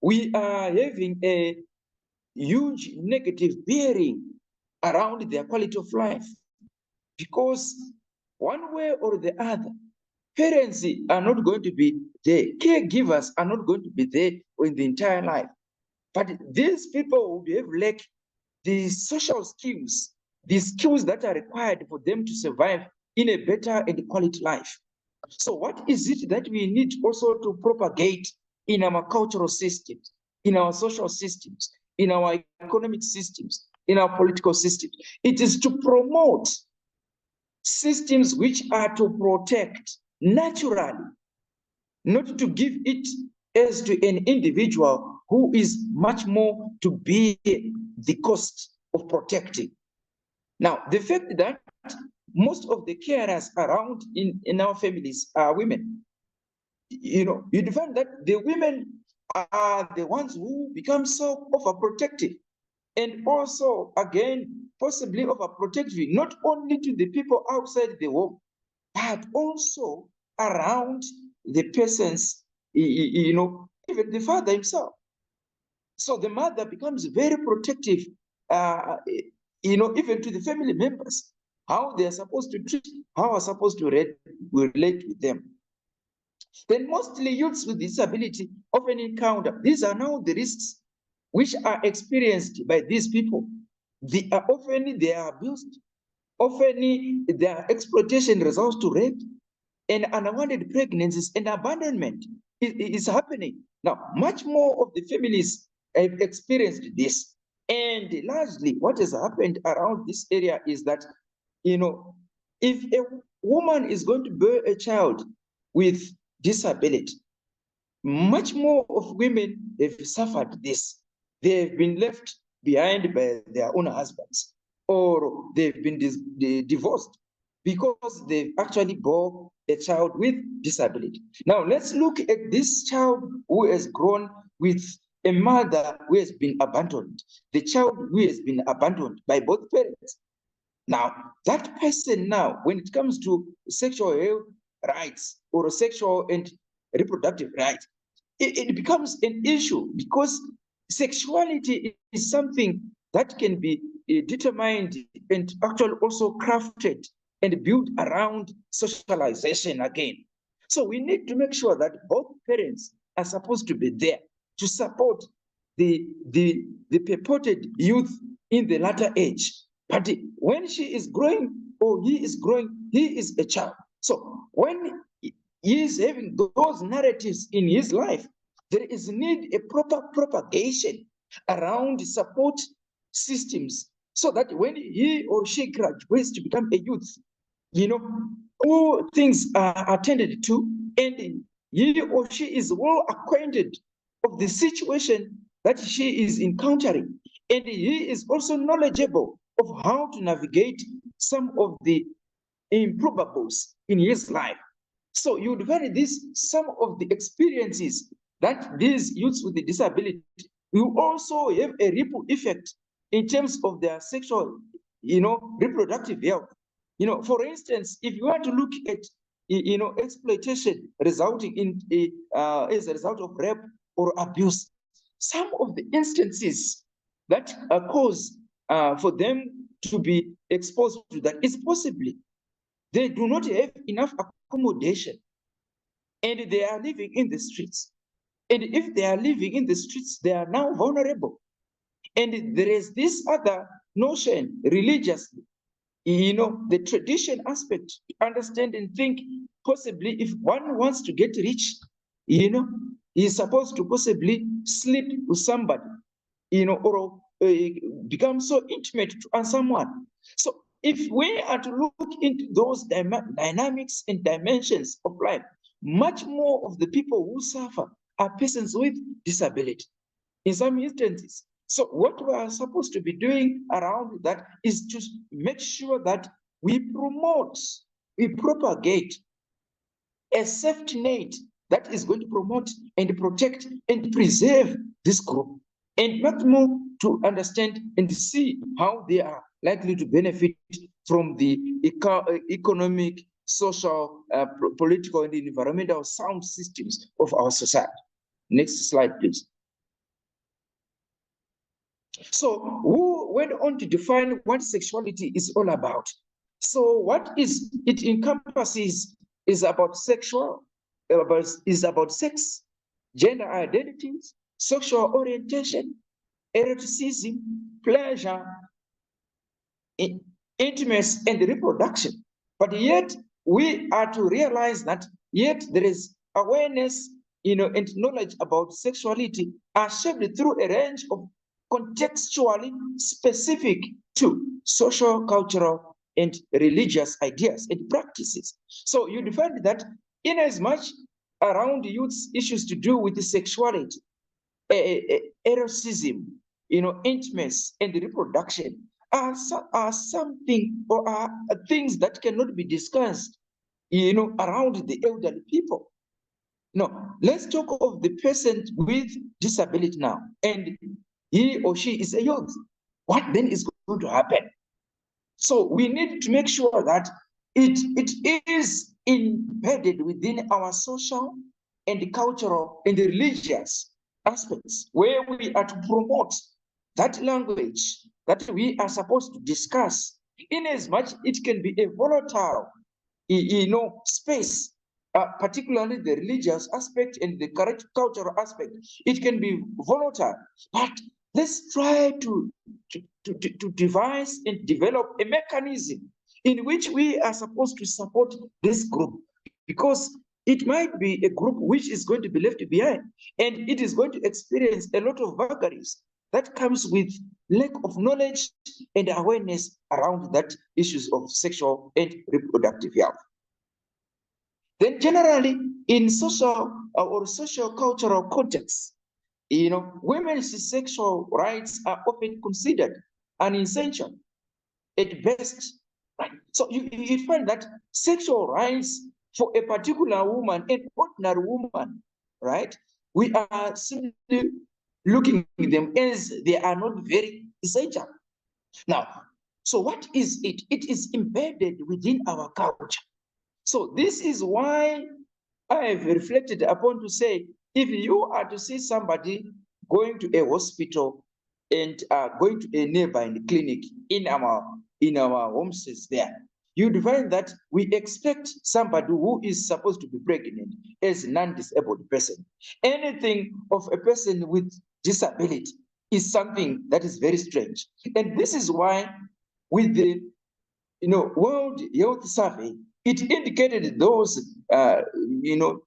Speaker 2: we are having a huge negative bearing around their quality of life. because one way or the other, parents are not going to be there. Caregivers are not going to be there in the entire life. But these people will have lacked the social skills, the skills that are required for them to survive in a better and quality life. So what is it that we need also to propagate in our cultural systems, in our social systems, in our economic systems, in our political systems? It is to promote systems which are to protect naturally, not to give it as to an individual who is much more to be the cost of protecting. Now, the fact that most of the carers around in our families are women, you find that the women are the ones who become so overprotective, and also, again, possibly overprotective, not only to the people outside the home, but also around the persons, even the father himself. So the mother becomes very protective, even to the family members, how they are supposed to treat, how are supposed to relate with them. Then mostly youths with disability often encounter, these are now the risks which are experienced by these people. Often they are abused, often their exploitation results to rape and unwanted pregnancies and abandonment is happening. Now, much more of the families have experienced this. And largely what has happened around this area is that, if a woman is going to bear a child with disability, much more of women have suffered this. They have been left behind by their own husbands, or they've been divorced because they've actually bore a child with disability. Now, let's look at this child who has grown with a mother who has been abandoned, the child who has been abandoned by both parents. Now, that person now, when it comes to sexual health rights or sexual and reproductive rights, it becomes an issue because sexuality is something that can be determined and actually also crafted and built around socialization again. So we need to make sure that both parents are supposed to be there to support the purported youth in the latter age. But when she is growing or he is growing, he is a child. So when he is having those narratives in his life, there is need a proper propagation around support systems so that when he or she graduates to become a youth, all things are attended to, and he or she is well acquainted of the situation that she is encountering, and he is also knowledgeable of how to navigate some of the improbables in his life. So you would find this, some of the experiences that these youths with the disability will also have a ripple effect in terms of their sexual, reproductive health. For instance, if you want to look at, exploitation resulting in as a result of rape or abuse, some of the instances that cause for them to be exposed to that is possibly they do not have enough accommodation and they are living in the streets. And if they are living in the streets, they are now vulnerable. And there is this other notion religiously, the tradition aspect, understand and think possibly if one wants to get rich, he's supposed to possibly sleep with somebody, or become so intimate to someone. So if we are to look into those dynamics and dimensions of life, much more of the people who suffer are persons with disability in some instances. So what we are supposed to be doing around that is to make sure that we promote, we propagate a safety net that is going to promote and protect and preserve this group, and much more to understand and see how they are likely to benefit from the economic, social, political, and environmental sound systems of our society. Next slide, please. So who went on to define what sexuality is all about? So what it encompasses is about is about sex, gender identities, sexual orientation, eroticism, pleasure, intimacy, and reproduction. But yet we are to realize that yet there is awareness, and knowledge about sexuality are shaped through a range of contextually specific to social, cultural, and religious ideas and practices. So you define that in as much around youth's issues to do with the sexuality, eroticism, intimacy, and reproduction are something or are things that cannot be discussed, around the elderly people. No, let's talk of the person with disability now, and he or she is a youth. What then is going to happen? So we need to make sure that it is embedded within our social and cultural and religious aspects, where we are to promote that language that we are supposed to discuss, in as much it can be a volatile, space, particularly the religious aspect and the cultural aspect. It can be volatile, but let's try to devise and develop a mechanism in which we are supposed to support this group, because it might be a group which is going to be left behind, and it is going to experience a lot of vagaries that comes with lack of knowledge and awareness around that issues of sexual and reproductive health. Then generally in social or social cultural contexts, women's sexual rights are often considered an essential at best, right? So you find that sexual rights for a particular woman, an ordinary woman, right? We are simply looking at them as they are not very essential. Now, so what is it? It is embedded within our culture. So this is why I have reflected upon to say, if you are to see somebody going to a hospital and going to a nearby clinic in our homes there, you'd find that we expect somebody who is supposed to be pregnant as a non-disabled person. Anything of a person with disability is something that is very strange. And this is why with the World Health Survey, it indicated those,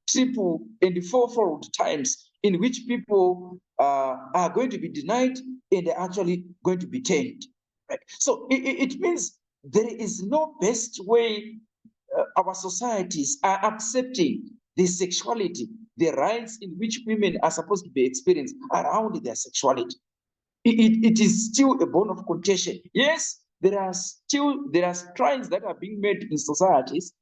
Speaker 2: triple and fourfold times in which people are going to be denied and they're actually going to be tamed. Right? So it means there is no best way our societies are accepting the sexuality, the rights in which women are supposed to be experienced around their sexuality. It is still a bone of contention. Yes, there are strides that are being made in societies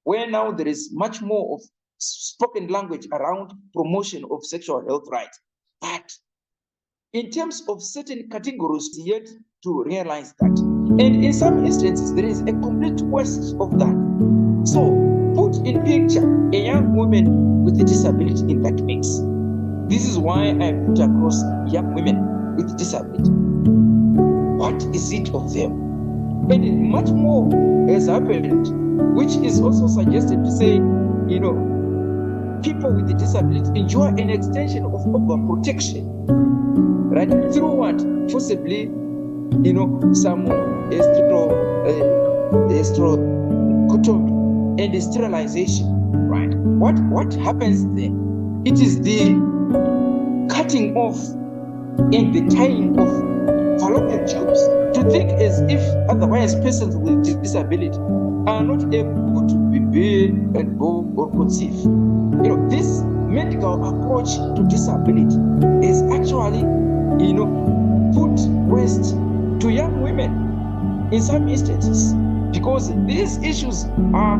Speaker 2: where now there is much more of spoken language around promotion of sexual health rights. But in terms of certain categories, yet to realize that. And in some instances, there is a complete waste of that. So put in picture a young woman with a disability in that mix. This is why I put across young women with disability. What is it of them? And much more has happened, which is also suggested to say, people with disability enjoy an extension of overprotection, right? Through what? Forcibly, some estrocotomy and sterilization, right? What happens then? It is the cutting off and the tying of fallopian tubes, to think as if otherwise persons with disability are not able to be bear and go or conceive. This medical approach to disability is actually, put waste to young women in some instances, because these issues are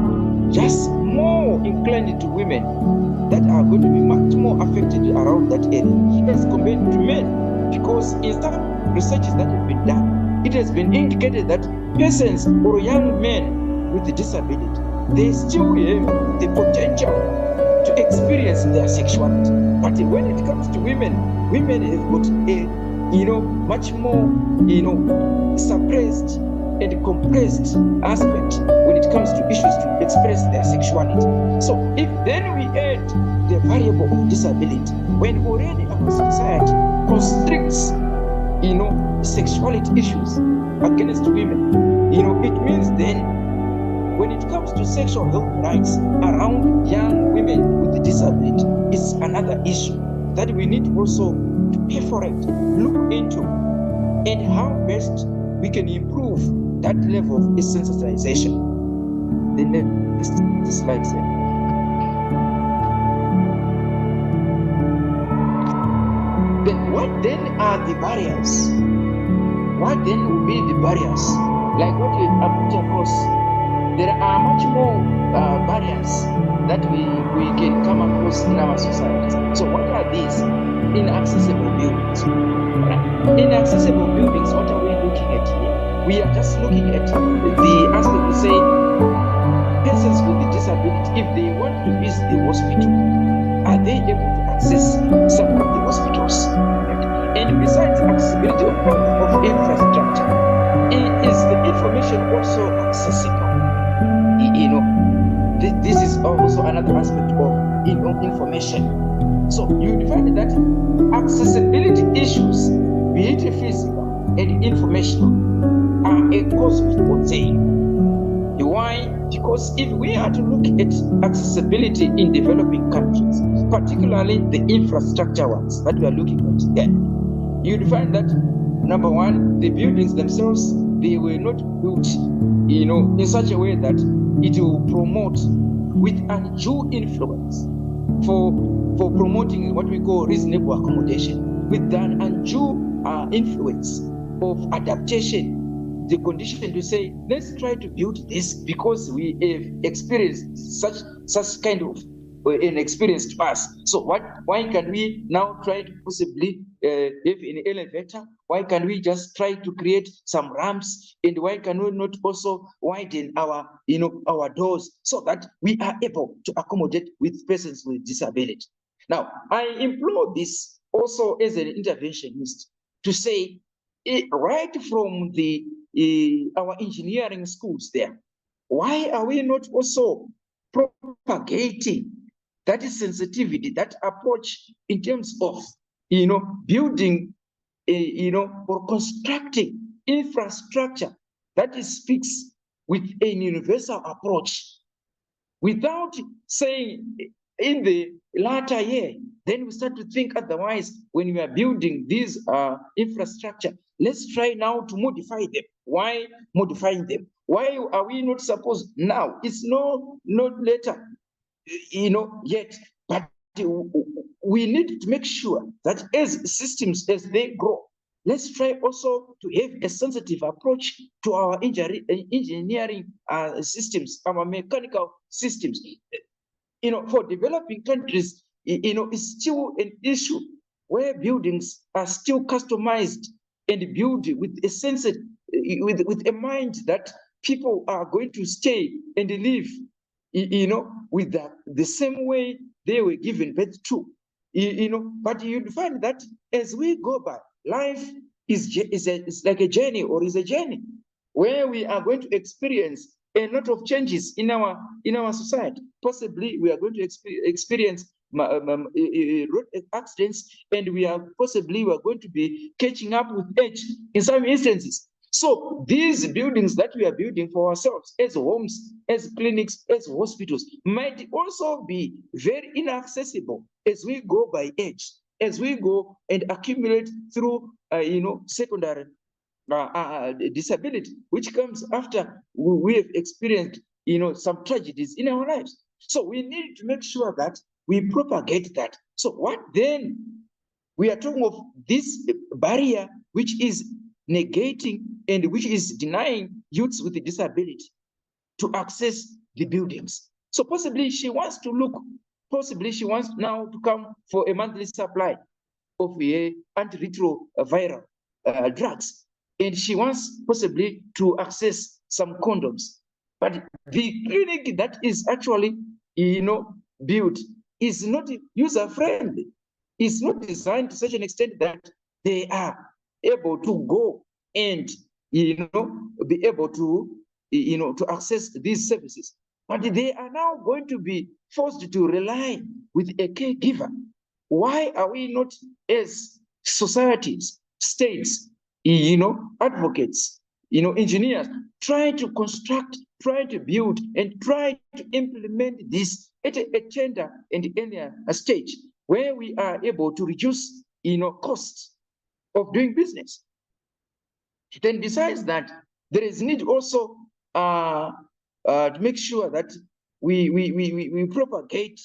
Speaker 2: just more inclined to women that are going to be much more affected around that area as compared to men, because in some researches that have been done, it has been indicated that persons or young men with a disability, they still have the potential to experience their sexuality. But when it comes to women have got a much more suppressed and compressed aspect comes to issues to express their sexuality. So if then we add the variable of disability, when already our society constricts, sexuality issues against women, it means then when it comes to sexual health rights around young women with disability, it's another issue that we need also to perforate, look into, and how best we can improve that level of sensitization. The next slide, sir. Then what then are the barriers? What then will be the barriers? Like what we have put across, there are much more barriers that we can come across in our societies. So what are these? Inaccessible buildings. Inaccessible buildings, what are we looking at here? We are just looking at the aspect to say persons with the disability, if they want to visit the hospital, are they able to access some of the hospitals? And besides accessibility of infrastructure, is the information also accessible? This is also another aspect of information. So you find that accessibility issues, be it physical and informational, are a cause of concern. Why? Because if we are to look at accessibility in developing countries, particularly the infrastructure ones that we are looking at there, you'd find that number one, the buildings themselves, they were not built, in such a way that it will promote with undue influence for promoting what we call reasonable accommodation, with an undue influence of adaptation. The condition to say, let's try to build this because we have experienced such kind of an experience to us. So why can we now try to possibly have an elevator? Why can we just try to create some ramps? And why can we not also widen our our doors so that we are able to accommodate with persons with disability? Now, I implore this also as an interventionist to say, right from the our engineering schools there, why are we not also propagating that sensitivity, that approach in terms of building or constructing infrastructure that speaks with a universal approach, without saying in the latter year, then we start to think otherwise. When we are building these infrastructure, let's try now to modify them. Why modifying them? Why are we not supposed now? It's not later, yet, but we need to make sure that as systems, as they grow, let's try also to have a sensitive approach to our engineering systems, our mechanical systems. For developing countries, it's still an issue where buildings are still customized and built with a sense, with a mind that people are going to stay and live, with the same way they were given birth to. But you'd find that as we go by, life is like a journey, or is a journey where we are going to experience a lot of changes in our society. Possibly we are going to experience road accidents, and we are going to be catching up with age in some instances. So these buildings that we are building for ourselves as homes, as clinics, as hospitals, might also be very inaccessible as we go by age, as we go and accumulate through secondary disability, which comes after we have experienced some tragedies in our lives. So we need to make sure that we propagate that. So what then? We are talking of this barrier which is negating and which is denying youths with a disability to access the buildings. So possibly she wants now to come for a monthly supply of antiretroviral drugs, and she wants possibly to access some condoms. But the clinic that is actually built is not user friendly. It's not designed to such an extent that they are able to go and be able to to access these services. But they are now going to be forced to rely with a caregiver. Why are we not, as societies, states, advocates, engineers, trying to construct, try to build, and try to implement this at a gender and area stage where we are able to reduce, costs of doing business? Then besides that, there is need also to make sure that we propagate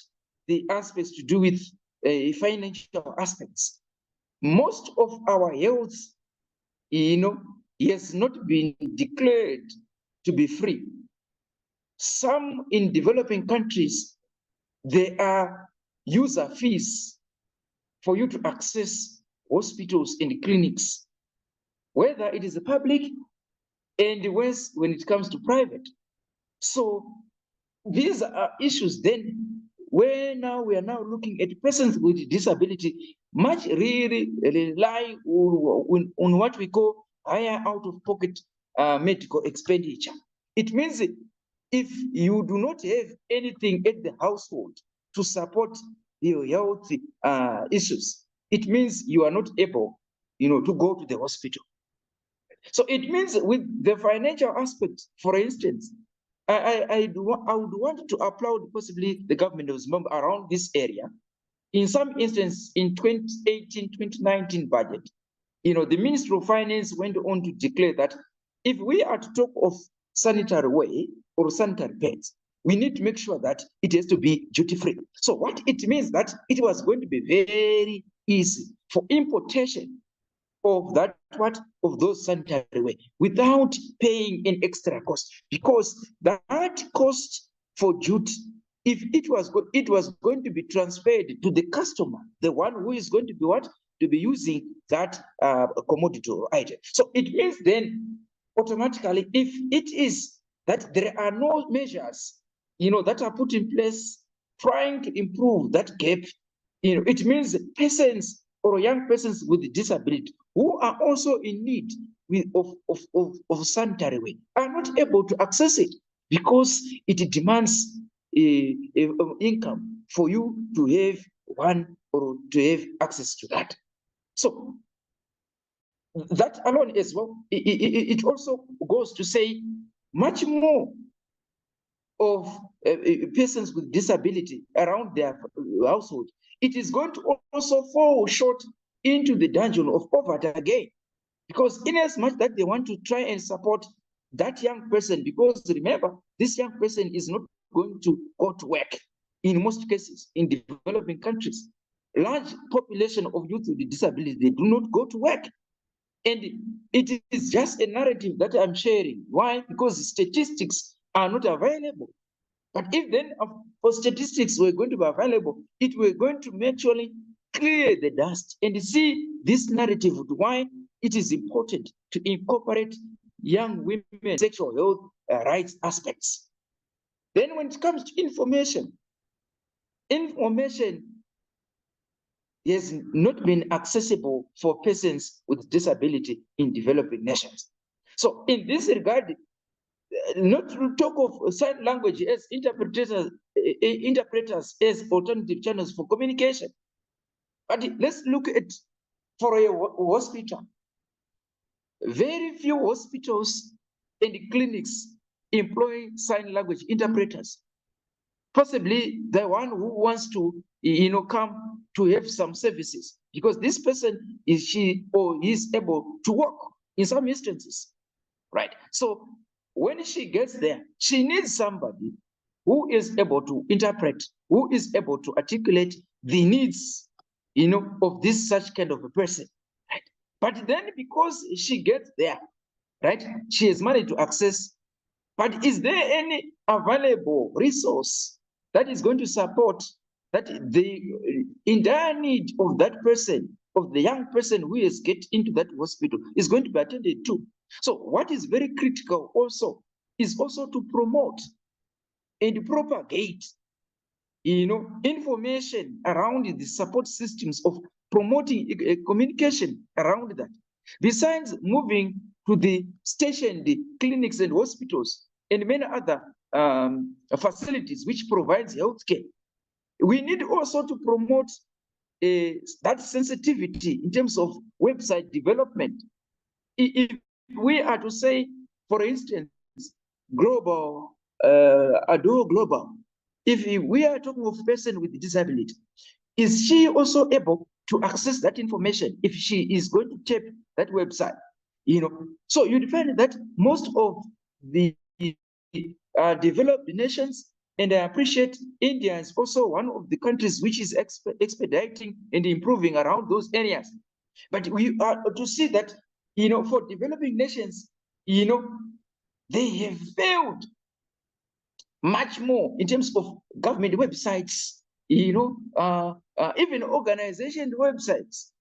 Speaker 2: the aspects to do with financial aspects. Most of our health, has not been declared to be free. Some in developing countries, there are user fees for you to access hospitals and clinics, whether it is a public and when it comes to private. So these are issues then where now we are now looking at persons with disability much really rely on what we call higher out-of-pocket medical expenditure. It means if you do not have anything at the household to support your health issues, it means you are not able, to go to the hospital. So it means with the financial aspect, for instance, I would want to applaud possibly the government of Zimbabwe around this area. In some instances, in 2018-2019 budget, the Ministry of Finance went on to declare that if we are to talk of sanitary way or sanitary pads, we need to make sure that it has to be duty-free. So what it means that it was going to be very easy for importation of those sanitary way without paying an extra cost, because that cost for duty, if it was going to be transferred to the customer, the one who is going to be using that commodity or item. So it means then automatically, if it is that there are no measures that are put in place trying to improve that gap, it means persons or young persons with disability who are also in need of sanitary way are not able to access it because it demands income for you to have one or to have access to that. So that alone as well, it also goes to say much more of persons with disability around their household, it is going to also fall short into the dungeon of poverty again. Because in as much that they want to try and support that young person, because remember, this young person is not going to go to work in most cases in developing countries. Large population of youth with disabilities, they do not go to work. And it is just a narrative that I'm sharing. Why? Because statistics are not available. But if then for statistics were going to be available, it were going to actually clear the dust and see this narrative of why it is important to incorporate young women's sexual health rights aspects. Then when it comes to information has not been accessible for persons with disability in developing nations. So in this regard, not to talk of sign language as interpreters as alternative channels for communication. But let's look at for a hospital. Very few hospitals and clinics employ sign language interpreters. Possibly the one who wants to, come to have some services, because this person is she or he is able to work in some instances, right? So when she gets there, she needs somebody who is able to interpret, who is able to articulate the needs, of this such kind of a person, right? But then because she gets there, right, she has managed to access, but is there any available resource that is going to support that the entire need of that person, of the young person who is get into that hospital is going to be attended to? So what is very critical also is also to promote and propagate, information around the support systems of promoting communication around that. Besides moving to the station, the clinics and hospitals, and many other facilities which provides healthcare. We need also to promote that sensitivity in terms of website development. If we are to say, for instance, global, Adore Global, if we are talking of a person with disability, is she also able to access that information if she is going to tap that website? So you find that most of the developed nations, and I appreciate India is also one of the countries which is expediting and improving around those areas. But we are to see that, for developing nations, they have failed much more in terms of government websites, even organization websites.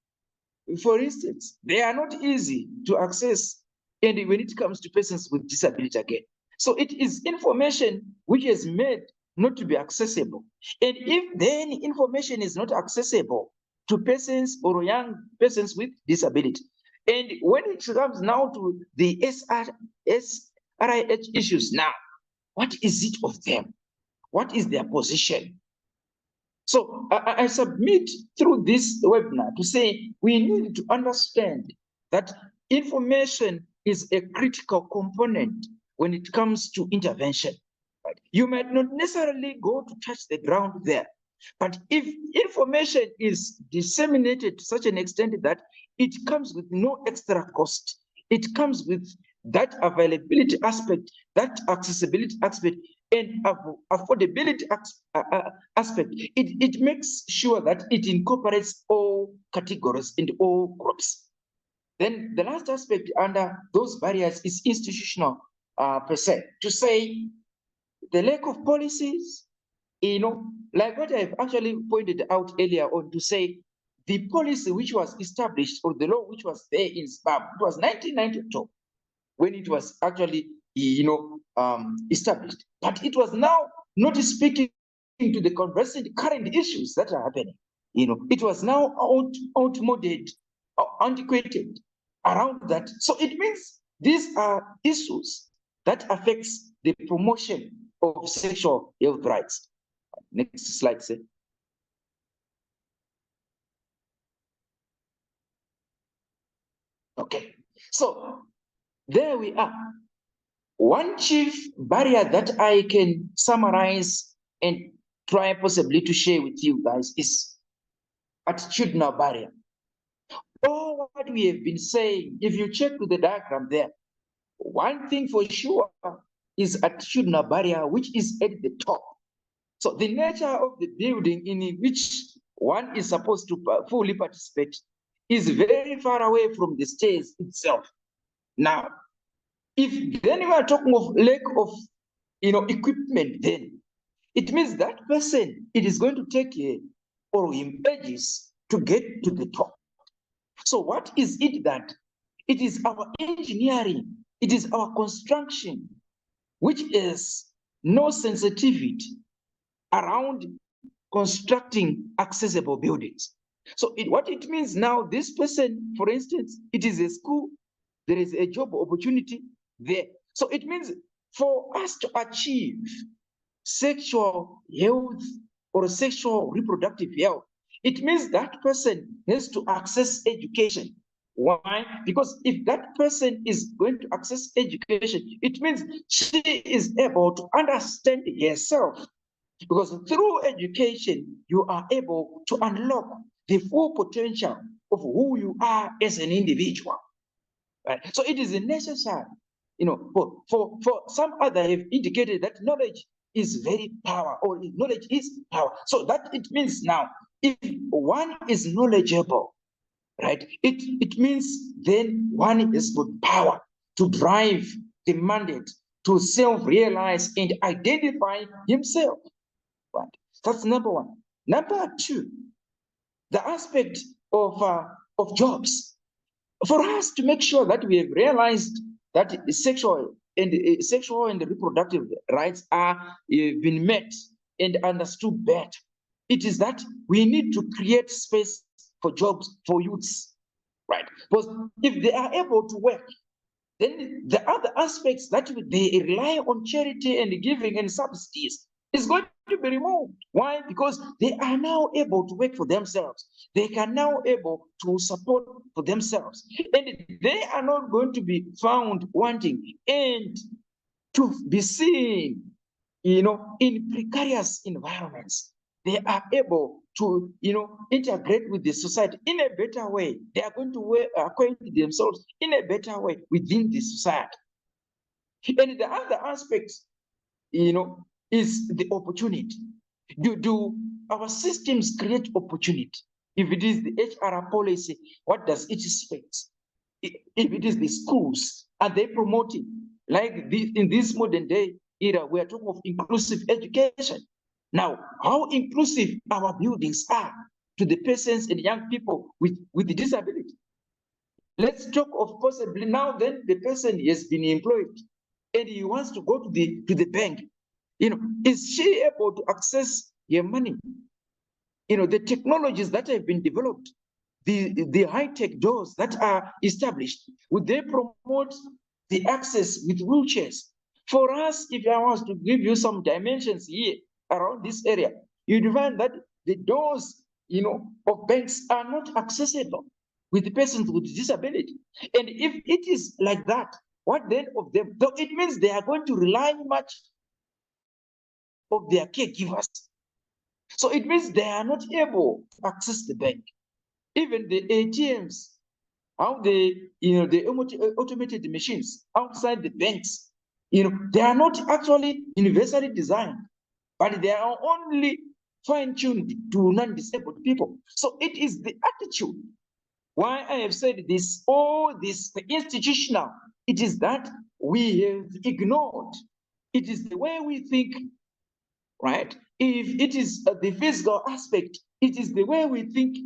Speaker 2: For instance, they are not easy to access, and when it comes to persons with disability again. So it is information which is made not to be accessible. And if then information is not accessible to persons or young persons with disability, and when it comes now to the SRIH issues now, what is it of them? What is their position? So I submit through this webinar to say we need to understand that information is a critical component when it comes to intervention. Right? You might not necessarily go to touch the ground there, but if information is disseminated to such an extent that it comes with no extra cost, it comes with that availability aspect, that accessibility aspect, and affordability aspect, it makes sure that it incorporates all categories and all groups. Then the last aspect under those barriers is institutional per se, to say the lack of policies, like what I've actually pointed out earlier on, to say the policy which was established, or the law which was there in Zimbabwe, it was 1992 when it was actually established, but it was now not speaking to the conversant current issues that are happening. It was now outmoded, antiquated around that. So it means these are issues that affects the promotion of sexual health rights. Next slide, sir. Okay, so there we are. One chief barrier that I can summarize and try possibly to share with you guys is attitudinal barrier. All what we have been saying, if you check to the diagram there, one thing for sure is attitudinal barrier, which is at the top. So the nature of the building in which one is supposed to fully participate is very far away from the stairs itself. Now, if then we are talking of lack of equipment, then it means that person, it is going to take or him ages to get to the top. So what is it that? It is our engineering, it is our construction, which is no sensitivity around constructing accessible buildings. So what it means now, this person, for instance, it is a school, there is a job opportunity there. So it means for us to achieve sexual health or sexual reproductive health, it means that person has to access education. Why? Because if that person is going to access education, it means she is able to understand herself. Because through education, you are able to unlock the full potential of who you are as an individual. Right? So it is necessary, for some other have indicated that knowledge is very power, or knowledge is power. So that it means now, if one is knowledgeable, right, it means then one is with power to drive the mandate to self-realize and identify himself. Right? That's number one. Number two, the aspect of jobs. For us to make sure that we have realized that sexual and reproductive rights are been met and understood better, it is that we need to create space for jobs for youths, right? Because if they are able to work, then the other aspects that they rely on charity and giving and subsidies is going to be removed. Why? Because they are now able to work for themselves. They can now able to support for themselves. And they are not going to be found wanting and to be seen, in precarious environments. They are able to, integrate with the society in a better way. They are going to acquaint themselves in a better way within the society. And the other aspect, is the opportunity. Do our systems create opportunity? If it is the HR policy, what does it expect? If it is the schools, are they promoting? Like this, in this modern day era, we are talking of inclusive education. Now, how inclusive our buildings are to the persons and young people with the disability? Let's talk of possibly now then the person has been employed and he wants to go to the bank. Is she able to access your money? The technologies that have been developed, the high-tech doors that are established, would they promote the access with wheelchairs? For us, if I was to give you some dimensions here around this area, you'd find that the doors, of banks are not accessible with the persons with disability. And if it is like that, what then of them? Though it means they are going to rely much of their caregivers. So it means they are not able to access the bank. Even the ATMs, how the automated machines outside the banks, they are not actually universally designed, but they are only fine-tuned to non-disabled people. So it is the attitude. Why I have said this, all this institutional, it is that we have ignored. It is the way we think, right? If it is the physical aspect, it is the way we think.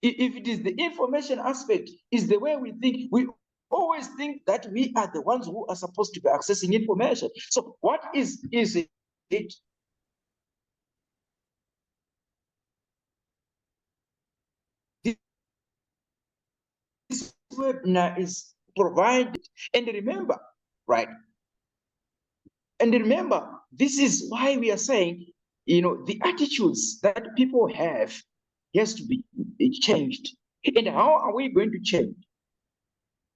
Speaker 2: If it is the information aspect, is the way we think. We always think that we are the ones who are supposed to be accessing information. So what is it? This webinar is provided. And remember, right? And remember, this is why we are saying, the attitudes that people have has to be changed. And how are we going to change?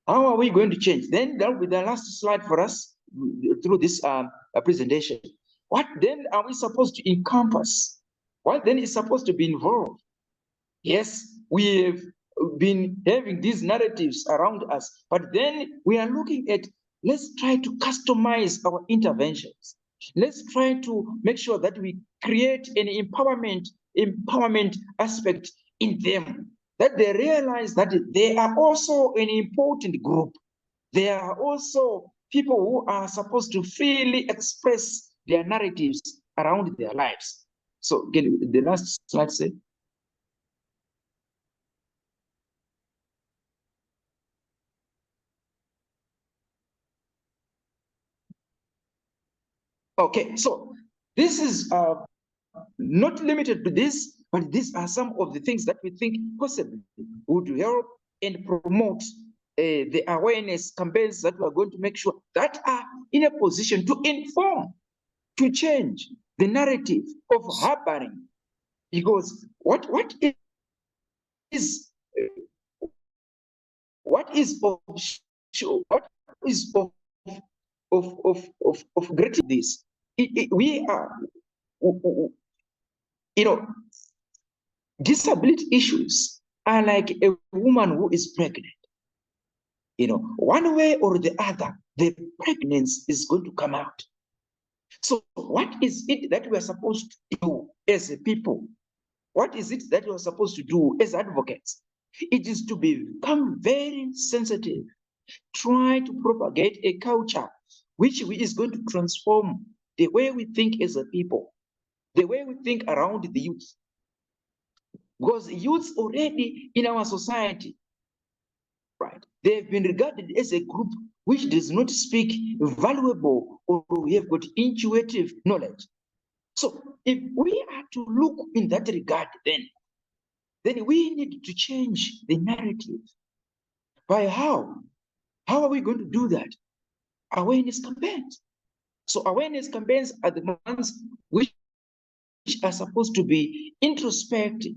Speaker 2: How are we going to change? Then that will be the last slide for us through this presentation. What then are we supposed to encompass? What then is supposed to be involved? Yes, we have been having these narratives around us, but then we are looking at, let's try to customize our interventions. Let's try to make sure that we create an empowerment aspect in them, that they realize that they are also an important group. They are also people who are supposed to freely express their narratives around their lives. So again, the last slide say. Okay, so this is not limited to this, but these are some of the things that we think possibly would help and promote the awareness campaigns that we are going to make sure that are in a position to inform, to change the narrative of harboring. Because what is what is of what is of great this? We are, you know, disability issues are like a woman who is pregnant. One way or the other, the pregnancy is going to come out. So what is it that we are supposed to do as a people? What is it that we are supposed to do as advocates? It is to become very sensitive, try to propagate a culture which is going to transform the way we think as a people, the way we think around the youth. Because youths already in our society, right, they've been regarded as a group which does not speak valuable or we have got intuitive knowledge. So if we are to look in that regard, then we need to change the narrative. By how? How are we going to do that? Awareness campaigns. So awareness campaigns are the ones which are supposed to be introspective,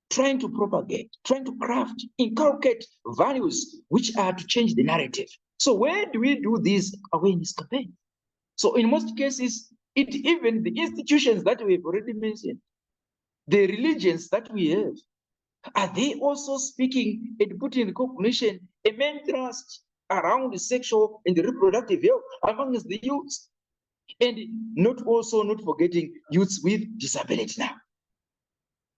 Speaker 2: trying to propagate, trying to craft, inculcate values which are to change the narrative. So where do we do these awareness campaigns? So in most cases, even the institutions that we've already mentioned, the religions that we have, are they also speaking and putting recognition, a main thrust around the sexual and the reproductive health amongst the youths? And not forgetting youths with disability now.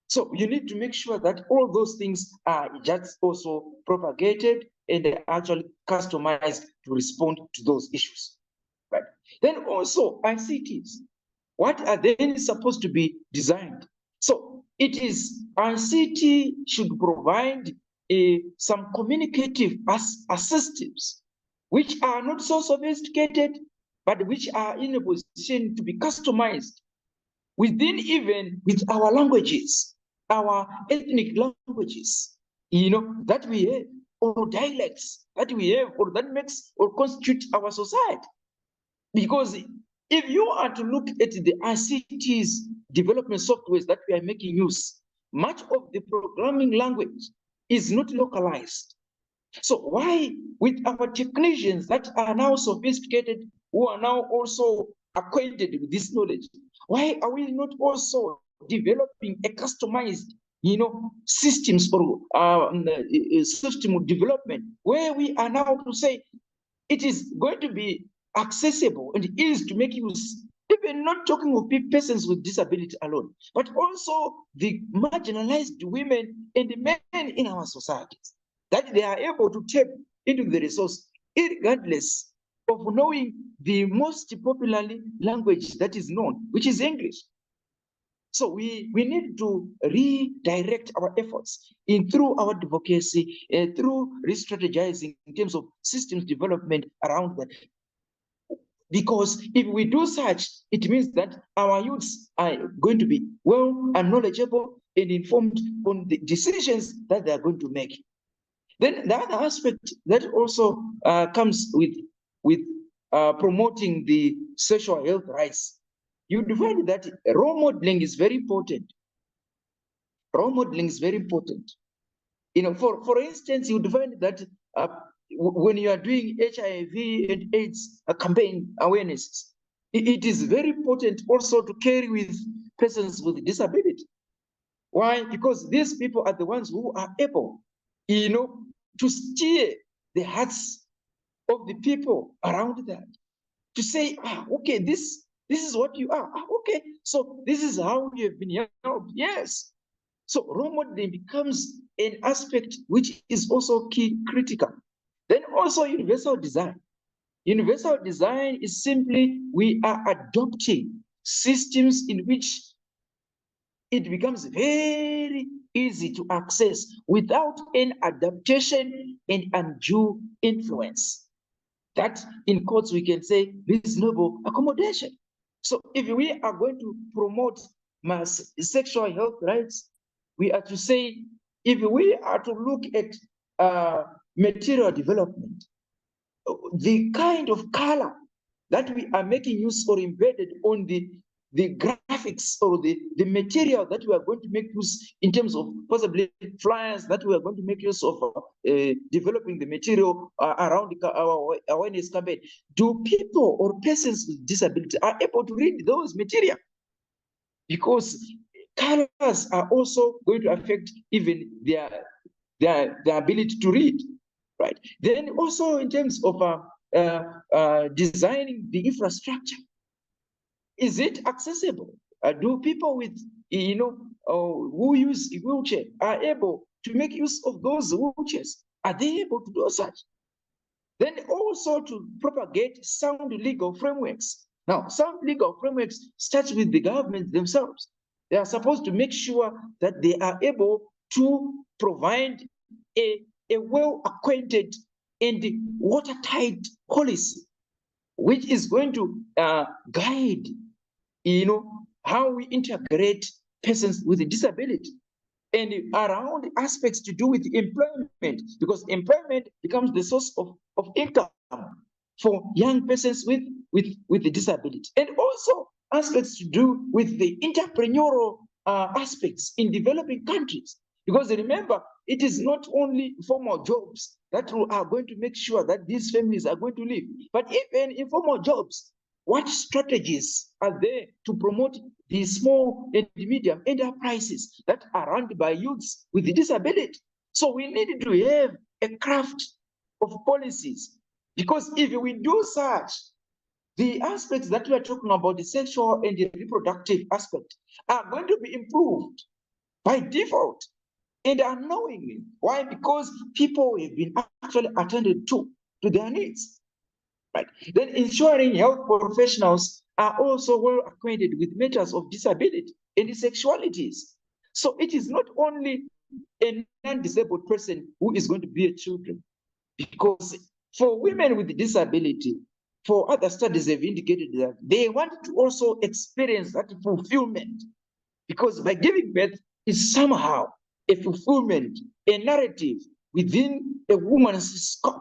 Speaker 2: So you need to make sure that all those things are just also propagated and actually customized to respond to those issues. Right. Then also ICTs. What are they supposed to be designed? So it is ICT should provide some communicative assistance, which are not so sophisticated, but which are in a position to be customized within even with our languages, our ethnic languages, that we have, or dialects that we have, or that makes or constitute our society. Because if you are to look at the ICT's development softwares that we are making use, much of the programming language is not localized. So why, with our technicians that are now sophisticated, who are now also acquainted with this knowledge, why are we not also developing a customized, systems for system development, where we are now to say it is going to be accessible and easy to make use, even not talking of persons with disability alone, but also the marginalized women and men in our societies, that they are able to tap into the resource regardless of knowing the most popularly language that is known, which is English. So we need to redirect our efforts through our advocacy, through re-strategizing in terms of systems development around that. Because if we do such, it means that our youths are going to be well and knowledgeable and informed on the decisions that they are going to make. Then the other aspect that also comes with promoting the sexual health rights, you find that role modeling is very important. Role modeling is very important. For instance, you find that when you are doing HIV and AIDS campaign awareness, it is very important also to carry with persons with disability. Why? Because these people are the ones who are able, to steer the hearts of the people around that. To say, okay, this is what you are. Okay, so this is how you have been helped. Yes. So role modeling becomes an aspect which is also key critical. Then also universal design. Universal design is simply we are adopting systems in which it becomes very easy to access without an adaptation and undue influence. That in quotes we can say reasonable accommodation. So if we are going to promote mass sexual health rights, we are to say, if we are to look at material development, the kind of color that we are making use or embedded on the graphics or the material that we are going to make use in terms of possibly flyers that we are going to make use of developing the material around our awareness campaign. Do people or persons with disability are able to read those material? Because colors are also going to affect even their ability to read, right? Then also in terms of designing the infrastructure, is it accessible? Do people with, who use a wheelchair are able to make use of those wheelchairs? Are they able to do such? Then also to propagate sound legal frameworks. Now, sound legal frameworks starts with the government themselves. They are supposed to make sure that they are able to provide a well-acquainted and watertight policy, which is going to guide, how we integrate persons with a disability, and around aspects to do with employment, because employment becomes the source of of income for young persons with the disability, and also aspects to do with the entrepreneurial aspects in developing countries. Because remember, it is not only formal jobs that are going to make sure that these families are going to live, but even informal jobs. What strategies are there to promote the small and medium enterprises that are run by youths with disability? So we need to have a craft of policies, because if we do such, the aspects that we are talking about, the sexual and the reproductive aspect, are going to be improved by default and unknowingly. Why? Because people have been actually attended to their needs. Right? Then ensuring health professionals are also well acquainted with matters of disability and sexualities. So it is not only a non-disabled person who is going to be a children, because for women with disability, for other studies have indicated that they want to also experience that fulfillment, because by giving birth is somehow a fulfillment, a narrative within a woman's scope,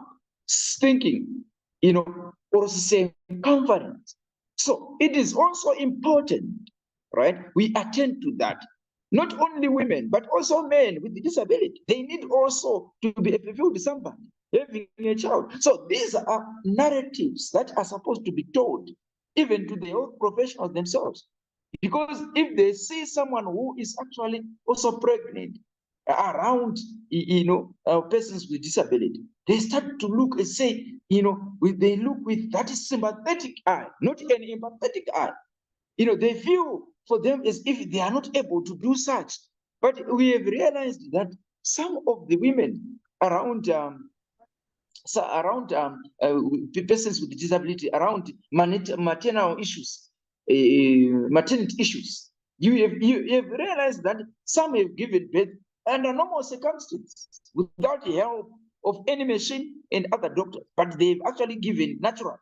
Speaker 2: thinking, or circumference. So it is also important, right? We attend to that. Not only women, but also men with disability. They need also to be fulfilled somebody, having a child. So these are narratives that are supposed to be told, even to the health professionals themselves. Because if they see someone who is actually also pregnant around, persons with disability, they start to look and say, they look with that sympathetic eye, not an empathetic eye. They feel for them as if they are not able to do such. But we have realized that some of the women around persons with disability, around maternal issues, maternity issues, you have realized that some have given birth under normal circumstances without the help of any machine and other doctors, but they've actually given natural.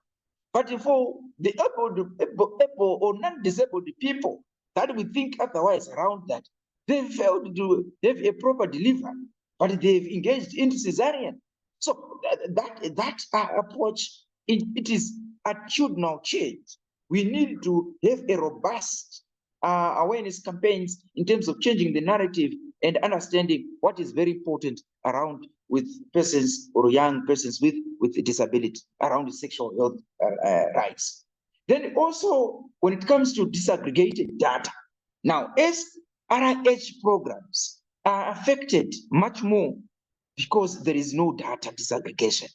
Speaker 2: But for the able or non-disabled people that we think otherwise around that, they failed to have a proper delivery, but they've engaged in cesarean. So that approach, it is attitudinal change. We need to have a robust awareness campaigns in terms of changing the narrative and understanding what is very important around with persons or young persons with disability around sexual health rights. Then also, when it comes to disaggregated data, now SRH programs are affected much more because there is no data disaggregation,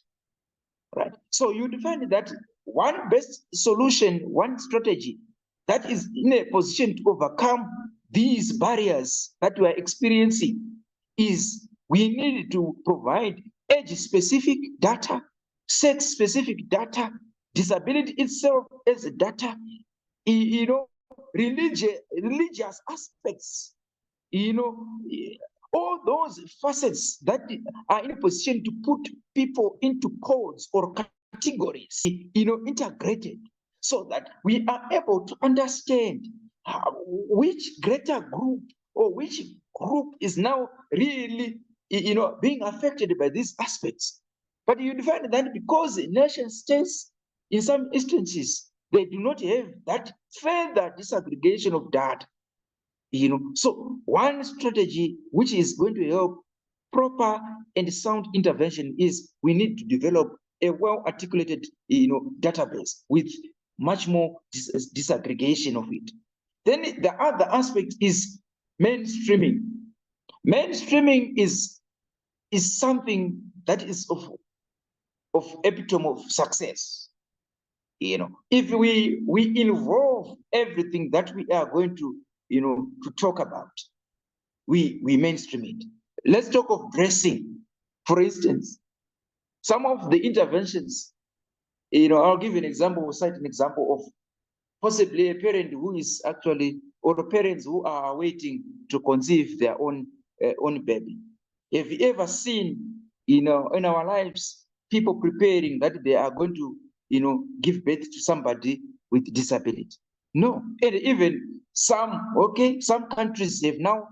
Speaker 2: right? So you find that one best solution, one strategy that is in a position to overcome these barriers that we are experiencing is we need to provide age-specific data, sex-specific data, disability itself as a data, religious aspects, all those facets that are in a position to put people into codes or categories, integrated, so that we are able to understand which greater group or which group is now really, being affected by these aspects. But you find that because nation states, in some instances, they do not have that further disaggregation of data. So one strategy which is going to help proper and sound intervention is we need to develop a well-articulated, database with much more disaggregation of it. Then the other aspect is mainstreaming. Mainstreaming is something that is of epitome of success. If we involve everything that we are going to, to talk about, we mainstream it. Let's talk of dressing, for instance. Some of the interventions, I'll give you an example, cite an example of possibly a parent who is actually, or parents who are waiting to conceive their own baby. Have you ever seen, in our lives, people preparing that they are going to, give birth to somebody with disability? No. And even some countries have now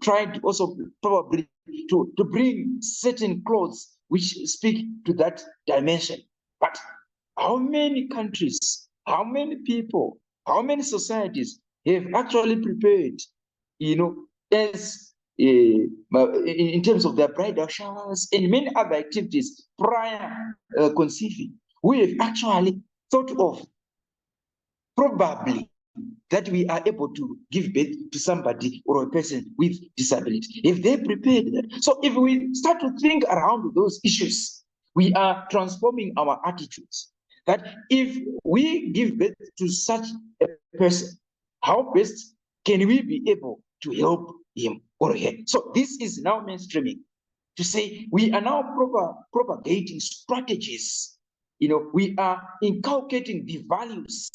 Speaker 2: tried also probably to bring certain clothes which speak to that dimension. But how many countries, how many people, how many societies have actually prepared, as in terms of their bridal showers and many other activities prior conceiving? We have actually thought of probably that we are able to give birth to somebody or a person with disability, if they prepared that. So if we start to think around those issues, we are transforming our attitudes. That if we give birth to such a person, how best can we be able to help him or her? So this is now mainstreaming, to say we are now propagating strategies. We are inculcating the values.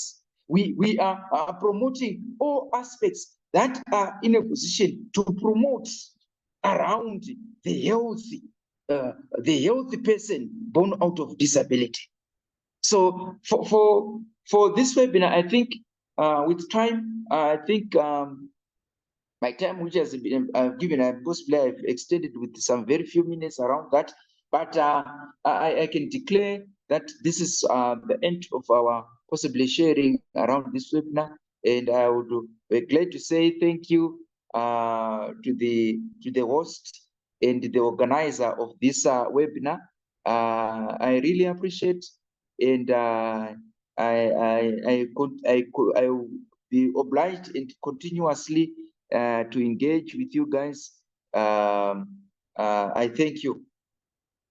Speaker 2: We are promoting all aspects that are in a position to promote around the healthy person born out of disability. So for this webinar, I think with time, I think my time, which has been given, possibly I've extended with some very few minutes around that, but I can declare that this is the end of our possibly sharing around this webinar, and I would be glad to say thank you to the host and the organizer of this webinar. I really appreciate, and I will be obliged and continuously to engage with you guys. I thank you.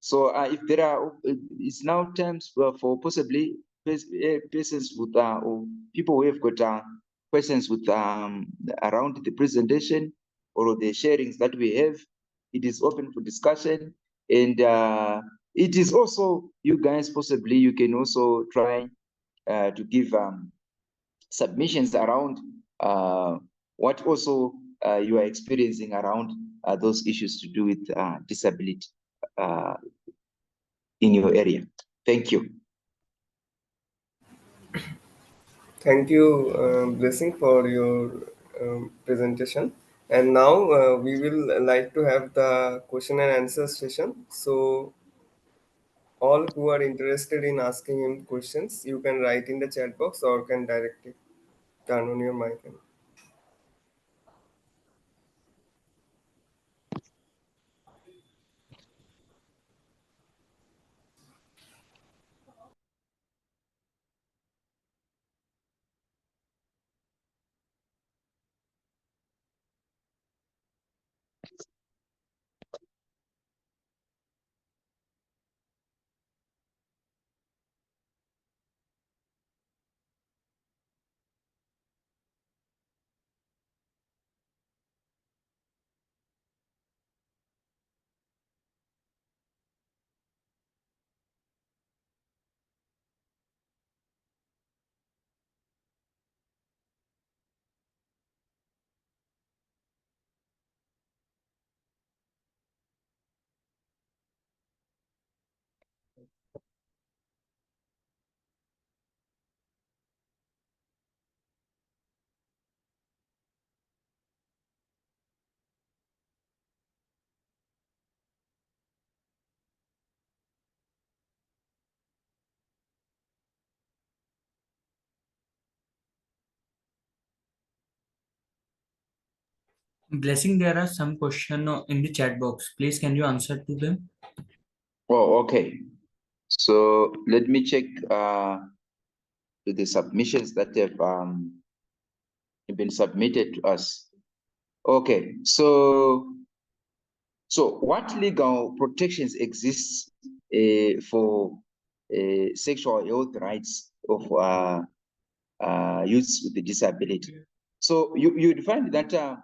Speaker 2: So if there are, it's now times for possibly persons with or people who have got questions with around the presentation or the sharings that we have. It is open for discussion, and it is also, you guys, possibly you can also try to give submissions around what also you are experiencing around those issues to do with disability in your area. Thank you.
Speaker 1: Thank you, Blessing, for your presentation. And now we will like to have the question and answer session. So all who are interested in asking him questions, you can write in the chat box or can directly turn on your mic.
Speaker 3: Blessing, there are some questions in the chat box. Please, can you answer to them?
Speaker 2: Oh, okay. So let me check the submissions that have been submitted to us. Okay, so what legal protections exist for sexual health rights of youths with a disability? So you'd find that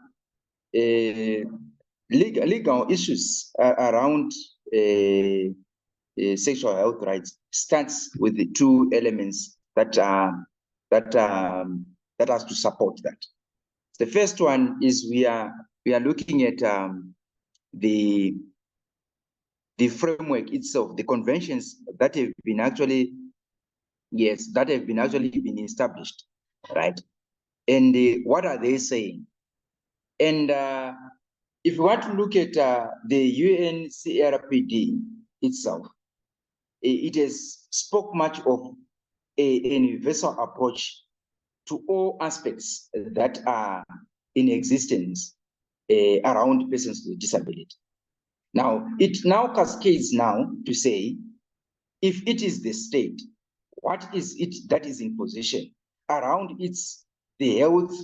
Speaker 2: legal issues around sexual health rights starts with the two elements that has to support that. The first one is we are looking at the framework itself, the conventions that have been actually been established, right? And what are they saying? And if you want to look at the UNCRPD, itself. It has spoke much of a universal approach to all aspects that are in existence around persons with disability. Now, it now cascades now to say, if it is the state, what is it that is in position around the health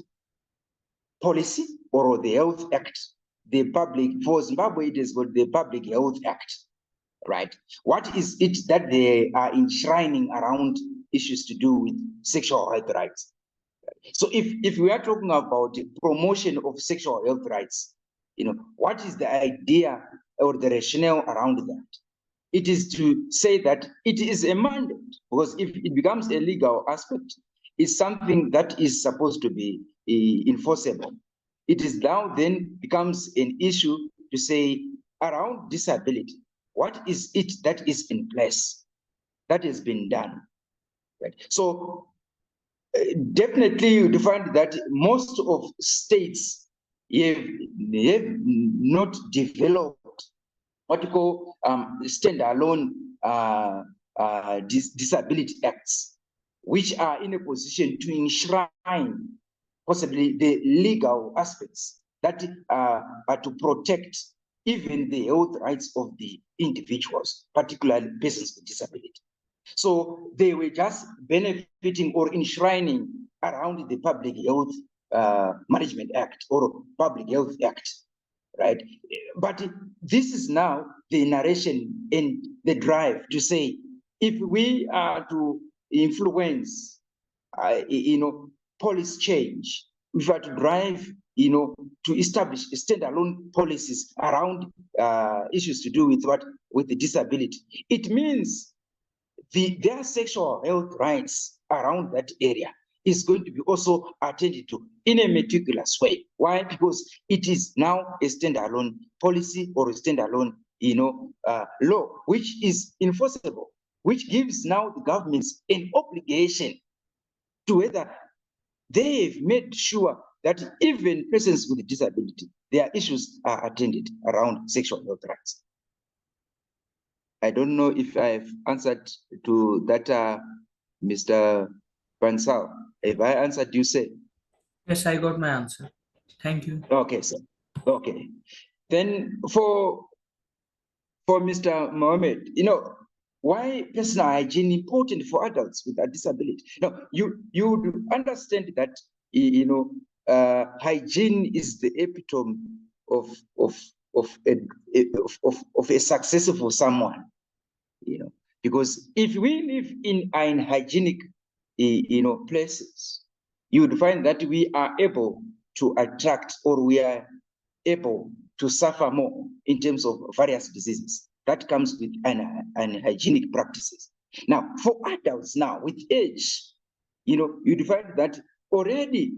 Speaker 2: policy or the health act, the public, for Zimbabwe, it has got the Public Health Act, right? What is it that they are enshrining around issues to do with sexual health rights? So if we are talking about the promotion of sexual health rights, what is the idea or the rationale around that? It is to say that it is a mandate, because if it becomes a legal aspect, it's something that is supposed to be enforceable. It is now then becomes an issue to say around disability, what is it that is in place, that has been done, right? So definitely you find that most of states have not developed what you call standalone disability acts, which are in a position to enshrine possibly the legal aspects that are to protect even the health rights of the individuals, particularly persons with disability. So they were just benefiting or enshrining around the Public Health Management Act or Public Health Act, right? But this is now the narration and the drive to say, if we are to influence, policy change, if we are to drive, to establish standalone policies around issues to do with the disability, it means their sexual health rights around that area is going to be also attended to in a meticulous way. Why? Because it is now a standalone policy or a standalone, law, which is enforceable, which gives now the governments an obligation to whether they've made sure that even persons with disability, their issues are attended around sexual health rights. I don't know if I've answered to that, Mr. Bansal. Have I answered you, say?
Speaker 3: Yes, I got my answer. Thank you.
Speaker 2: Okay, sir. Okay. Then for Mr. Mohammed, why personal hygiene important for adults with a disability? Now, you understand that hygiene is the epitome of a successful someone. Because if we live in unhygienic, places, you would find that we are able to attract, or we are able to suffer more in terms of various diseases that comes with unhygienic practices. Now, for adults now with age, you'd find that already,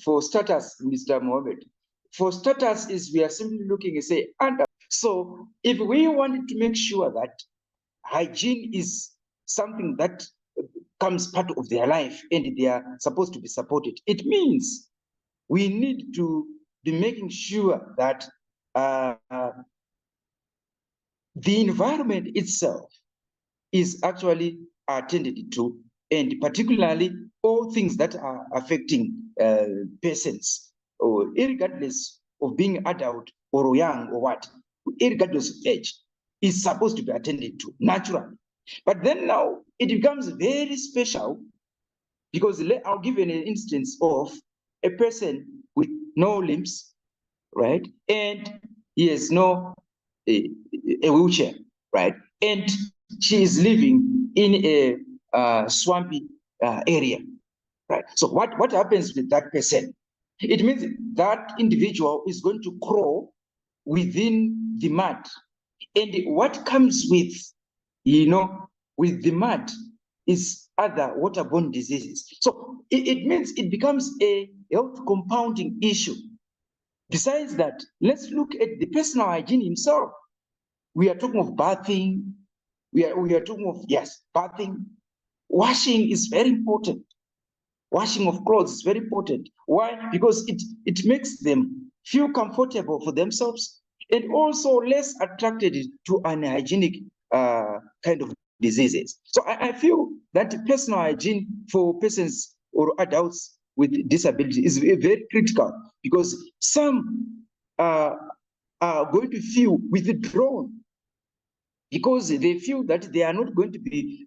Speaker 2: for starters, Mr. Mohammed, for starters is we are simply looking and say, so if we wanted to make sure that hygiene is something that comes part of their life and they are supposed to be supported, it means we need to be making sure that the environment itself is actually attended to, and particularly all things that are affecting persons, or regardless of being adult or young or what, regardless of age, is supposed to be attended to naturally. But then now it becomes very special, because I'll give you an instance of a person with no limbs, right? And he has no a wheelchair, right? And she is living in a swampy area, right? So what happens with that person? It means that individual is going to crawl within the mud, and what comes with, with the mud is other waterborne diseases. So it means it becomes a health compounding issue. Besides that, let's look at the personal hygiene himself. We are talking of bathing. We are talking of, yes, bathing. Washing is very important. Washing of clothes is very important. Why? Because it makes them feel comfortable for themselves, and also less attracted to unhygienic kind of diseases. So I feel that personal hygiene for persons or adults with disability is very critical, because some are going to feel withdrawn because they feel that they are not going to be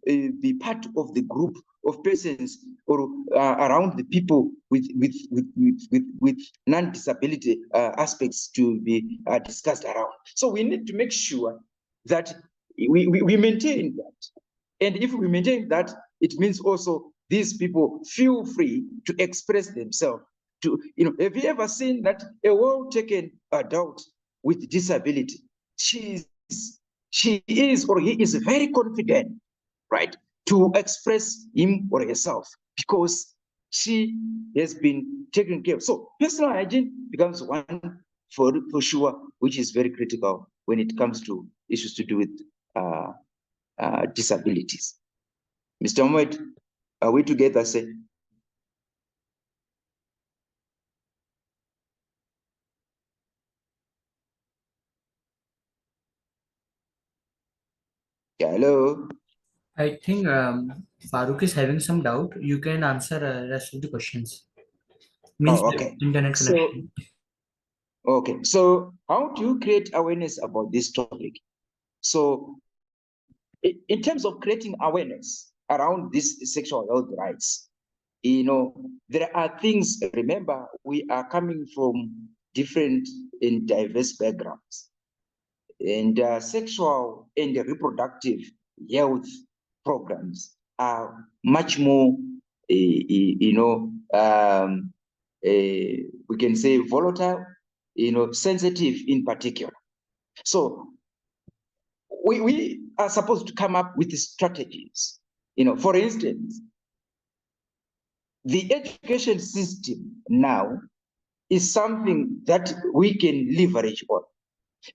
Speaker 2: part of the group of persons or around the people with non-disability aspects to be discussed around. So we need to make sure that we maintain that. And if we maintain that, it means also these people feel free to express themselves. Have you ever seen that a well-taken adult with disability, she is or he is very confident, right, to express him or herself because she has been taken care of. So personal hygiene becomes one for sure, which is very critical when it comes to issues to do with disabilities. Mr. Moed, are we together, say? Yeah, hello.
Speaker 3: I think Farooq is having some doubt. You can answer rest of the questions. Means
Speaker 2: Oh,
Speaker 3: the
Speaker 2: okay.
Speaker 3: internet
Speaker 2: So,
Speaker 3: connection.
Speaker 2: okay. So how do you create awareness about this topic? So in terms of creating awareness around this sexual health rights, there are things, remember, we are coming from different and diverse backgrounds. And sexual and reproductive health programs are much more, we can say volatile, sensitive in particular. So we are supposed to come up with strategies. For instance, the education system now is something that we can leverage on,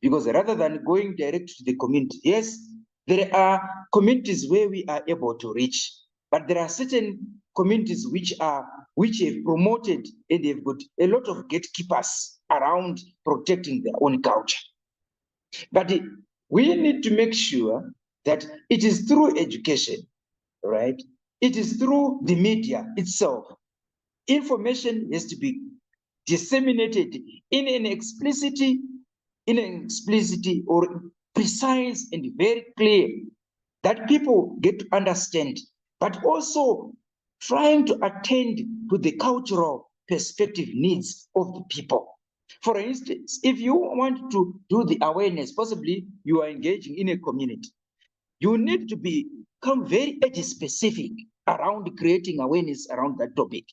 Speaker 2: because rather than going direct to the community, yes, there are communities where we are able to reach, but there are certain communities which have promoted and they've got a lot of gatekeepers around protecting their own culture. But we need to make sure that it is through education, right? It is through the media itself. Information has to be disseminated in an explicit or precise and very clear, that people get to understand, but also trying to attend to the cultural perspective needs of the people. For instance, if you want to do the awareness, possibly you are engaging in a community, you need to become very age specific around creating awareness around that topic,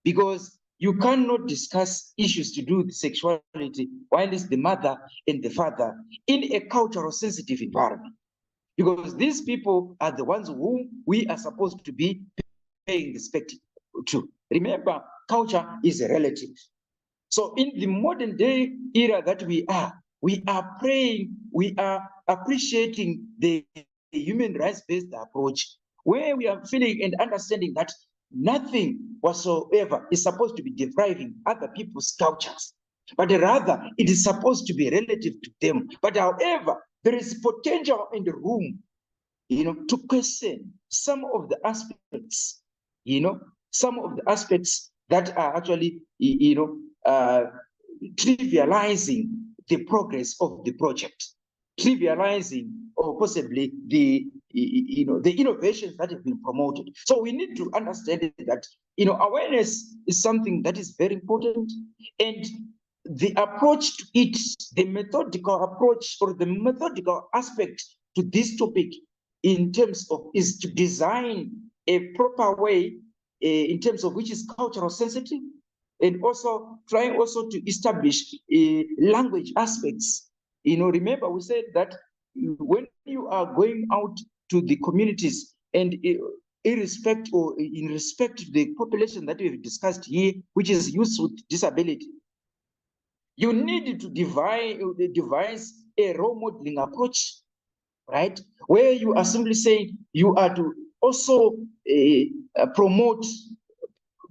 Speaker 2: because you cannot discuss issues to do with sexuality while it's the mother and the father in a cultural sensitive environment, because these people are the ones whom we are supposed to be paying respect to. Remember, culture is relative. So in the modern day era that we are praying, we are appreciating the human rights-based approach, where we are feeling and understanding that nothing whatsoever is supposed to be depriving other people's cultures, but rather it is supposed to be relative to them. But however, there is potential in the room, to question some of the aspects, some of the aspects that are actually, trivializing the progress of the project, trivializing or possibly the innovations that have been promoted. So we need to understand that awareness is something that is very important, and the approach to it, the methodical approach or the methodical aspect to this topic in terms of is to design a proper way in terms of which is cultural sensitive, and also trying also to establish language aspects. Remember we said that when you are going out to the communities and irrespective or in respect to the population that we've discussed here, which is youth with disability, you need to devise a role modeling approach, right? Where you are simply saying you are to also promote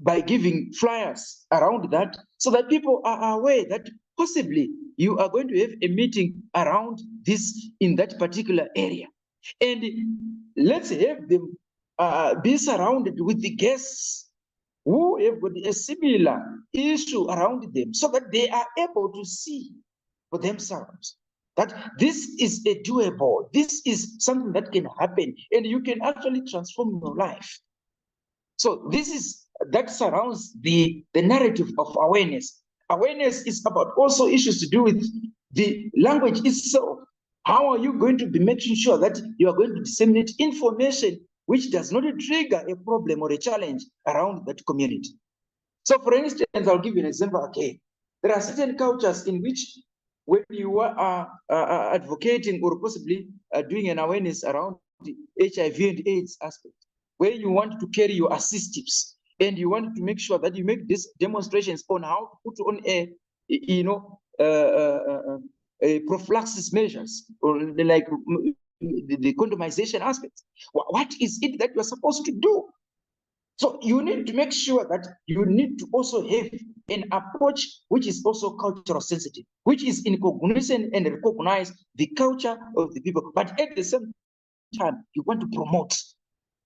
Speaker 2: by giving flyers around that, so that people are aware that possibly you are going to have a meeting around this in that particular area. And let's have them be surrounded with the guests who have got a similar issue around them, so that they are able to see for themselves that this is a doable, this is something that can happen, and you can actually transform your life. So this is, that surrounds the narrative of awareness. Awareness is about also issues to do with the language itself. How are you going to be making sure that you are going to disseminate information which does not trigger a problem or a challenge around that community? So for instance, I'll give you an example. Okay, there are certain cultures in which when you are advocating or possibly doing an awareness around the HIV and AIDS aspect, where you want to carry your assistives and you want to make sure that you make these demonstrations on how to put on a prophylaxis measures, or like the condomization aspects. What is it that you're supposed to do? So you need to make sure that you need to also have an approach which is also cultural sensitive, which is in cognizant and recognize the culture of the people. But at the same time, you want to promote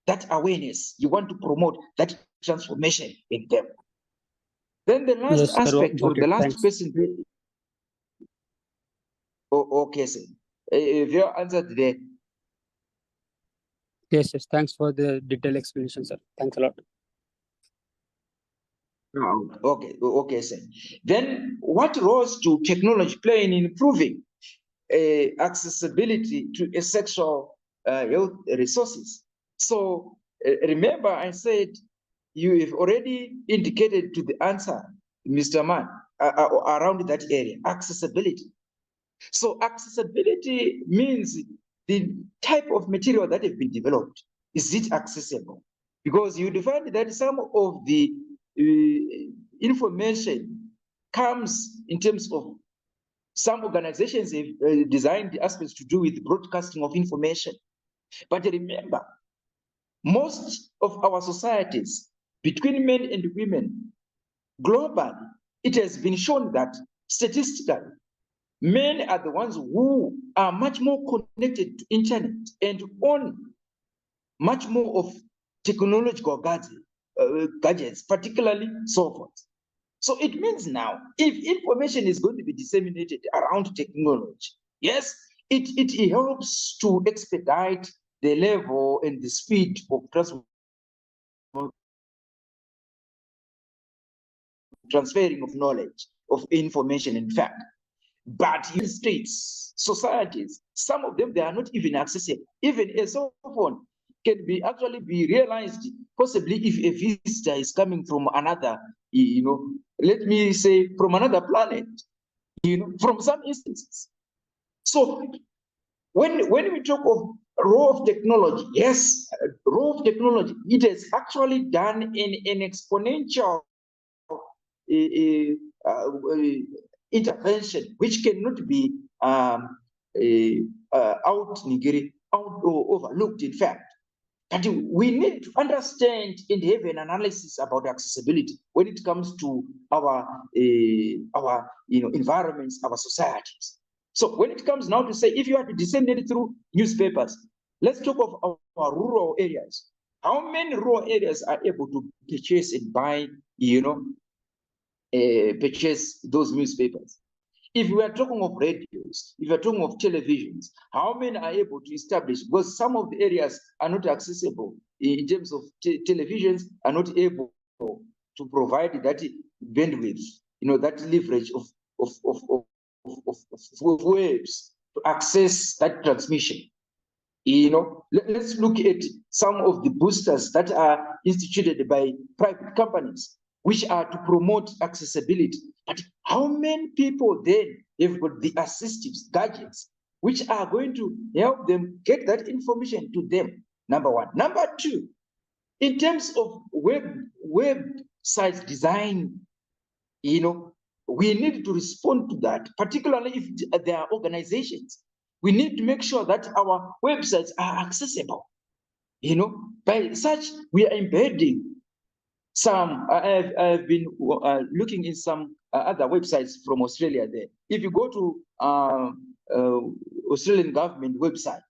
Speaker 2: that awareness. You want to promote that transformation in them. Then the last
Speaker 4: Yes, sir.
Speaker 2: aspect, or
Speaker 4: Got
Speaker 2: the
Speaker 4: it.
Speaker 2: last
Speaker 4: Thanks.
Speaker 2: question. Okay, sir. If you answered there.
Speaker 4: Yes, yes. Thanks for the detailed explanation, sir. Thanks a lot.
Speaker 2: Okay, sir. Then what roles do technology play in improving accessibility to sexual health resources? So remember, I said you have already indicated to the answer, Mr. Mann, around that area, accessibility. So accessibility means the type of material that have been developed. Is it accessible? Because you find that some of the information comes in terms of some organizations have designed the aspects to do with broadcasting of information. But remember, most of our societies, between men and women, globally, it has been shown that statistically, men are the ones who are much more connected to internet and on much more of technological gadgets, particularly cell phones. So it means now, if information is going to be disseminated around technology, yes, it helps to expedite the level and the speed of transferring of knowledge, of information, in fact. But in states, societies, some of them, they are not even accessible. Even a cell phone can be actually be realized possibly if a visitor is coming from another, let me say from another planet, from some instances. So when we talk of role of technology, yes, role of technology, it has actually done in an exponential intervention, which cannot be overlooked, in fact. And we need to understand and have an analysis about accessibility when it comes to our environments, our societies. So when it comes now to say, if you are to disseminate it through newspapers, let's talk of our rural areas. How many rural areas are able to purchase and buy, purchase those newspapers? If we are talking of radios, if we are talking of televisions, how many are able to establish? Because some of the areas are not accessible in terms of televisions, are not able to provide that bandwidth, that leverage of waves to access that transmission. Let's look at some of the boosters that are instituted by private companies, which are to promote accessibility. But how many people then have got the assistives, gadgets, which are going to help them get that information to them? Number one. Number two, in terms of website design, we need to respond to that, particularly if there are organizations. We need to make sure that our websites are accessible. By such, we are embedding some. I've been looking in some other websites from Australia there. If you go to Australian government website,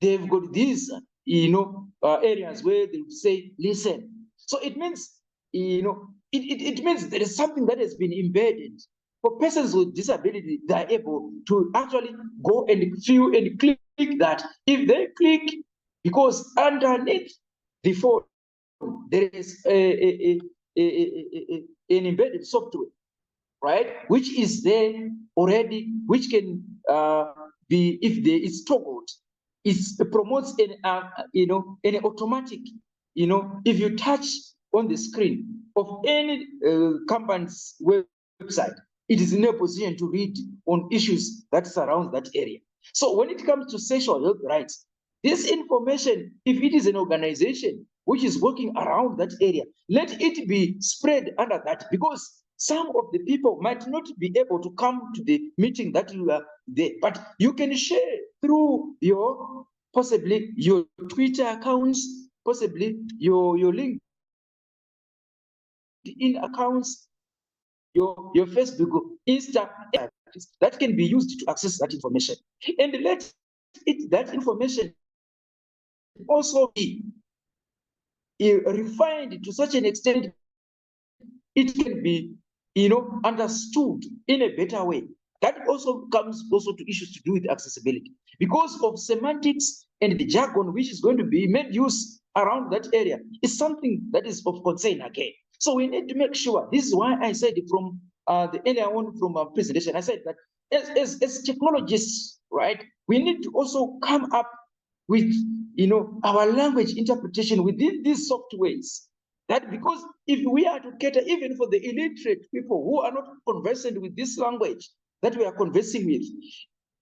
Speaker 2: they've got these, areas where they say, listen. So it means, it means there is something that has been embedded. For persons with disability, they are able to actually go and view and click that. If they click, because underneath the phone, there is an embedded software, right, which is there already, which can be, if there is toggled, it promotes an automatic, if you touch on the screen of any company's website, it is in a position to read on issues that surround that area. So when it comes to sexual health rights, this information, if it is an organization which is working around that area, let it be spread under that, because some of the people might not be able to come to the meeting that you are there, but you can share through your, possibly your Twitter accounts, possibly your LinkedIn accounts, your Facebook, Insta, that can be used to access that information. And let that information also be refined to such an extent it can be, understood in a better way. That also comes also to issues to do with accessibility, because of semantics and the jargon which is going to be made use around that area is something that is of concern again. So we need to make sure. This is why I said from the earlier on from our presentation, I said that as technologists, right, we need to also come up with, our language interpretation within these softwares. That, because if we are to cater even for the illiterate people who are not conversant with this language that we are conversing with,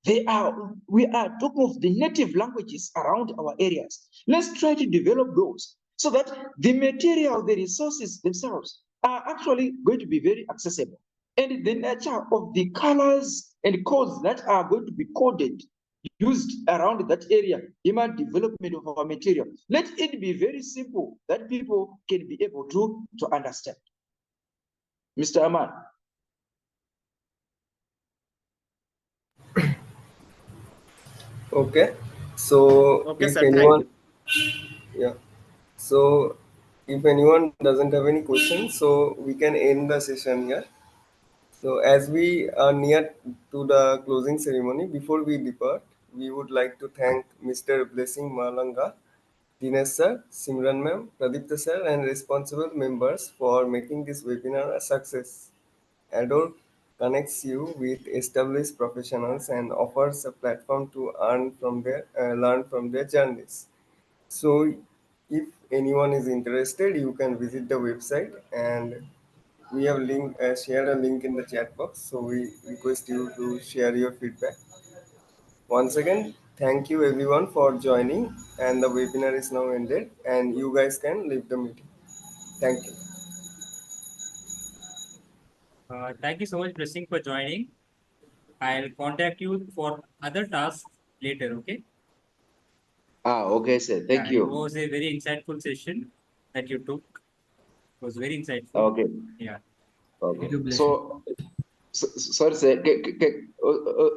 Speaker 2: we are talking of the native languages around our areas. Let's try to develop those so that the material, the resources themselves are actually going to be very accessible. And the nature of the colors and codes that are going to be coded, used around that area, human development of our material. Let it be very simple that people can be able to understand. Mr. Aman.
Speaker 1: Okay. So
Speaker 4: Okay,
Speaker 1: if
Speaker 4: sir. Thank
Speaker 1: anyone,
Speaker 4: you.
Speaker 1: yeah. So if anyone doesn't have any questions, so we can end the session here. So as we are near to the closing ceremony, before we depart, we would like to thank Mr. Blessing Mhalanga, Dinesh sir, Simran ma'am, Pradipta sir, and responsible members for making this webinar a success. Adore connects you with established professionals and offers a platform to learn from their journeys. So, if anyone is interested, you can visit the website, and we have shared a link in the chat box. So we request you to share your feedback. Once again, thank you everyone for joining, and the webinar is now ended, and you guys can leave the meeting. Thank you.
Speaker 3: Thank you so much, Blessing, for joining. I'll contact you for other tasks later, okay?
Speaker 2: Okay, sir. Thank
Speaker 3: Yeah, it
Speaker 2: you.
Speaker 3: was a very insightful session that you took. It was very insightful.
Speaker 2: Okay.
Speaker 3: Yeah.
Speaker 2: Okay.
Speaker 3: Thank you, Blessing.
Speaker 2: Sorry, sir.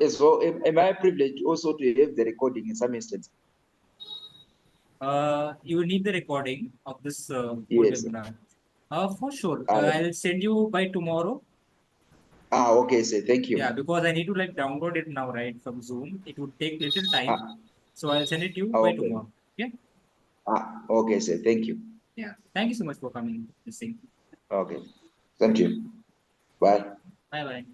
Speaker 2: As well, am I privileged also to have the recording in some instance?
Speaker 3: You will need the recording of this whole
Speaker 2: Yes.
Speaker 3: webinar. For sure.
Speaker 2: Ah,
Speaker 3: I'll send you by tomorrow.
Speaker 2: okay, sir. Thank you.
Speaker 3: Yeah, because I need to like download it now, right, from Zoom. It would take little time.
Speaker 2: Ah,
Speaker 3: So I'll send it to you by
Speaker 2: okay.
Speaker 3: tomorrow. Yeah.
Speaker 2: Okay, sir. Thank you.
Speaker 3: Yeah. Thank you so much for coming. Listening.
Speaker 2: Okay. Thank you. Bye.
Speaker 3: Bye bye.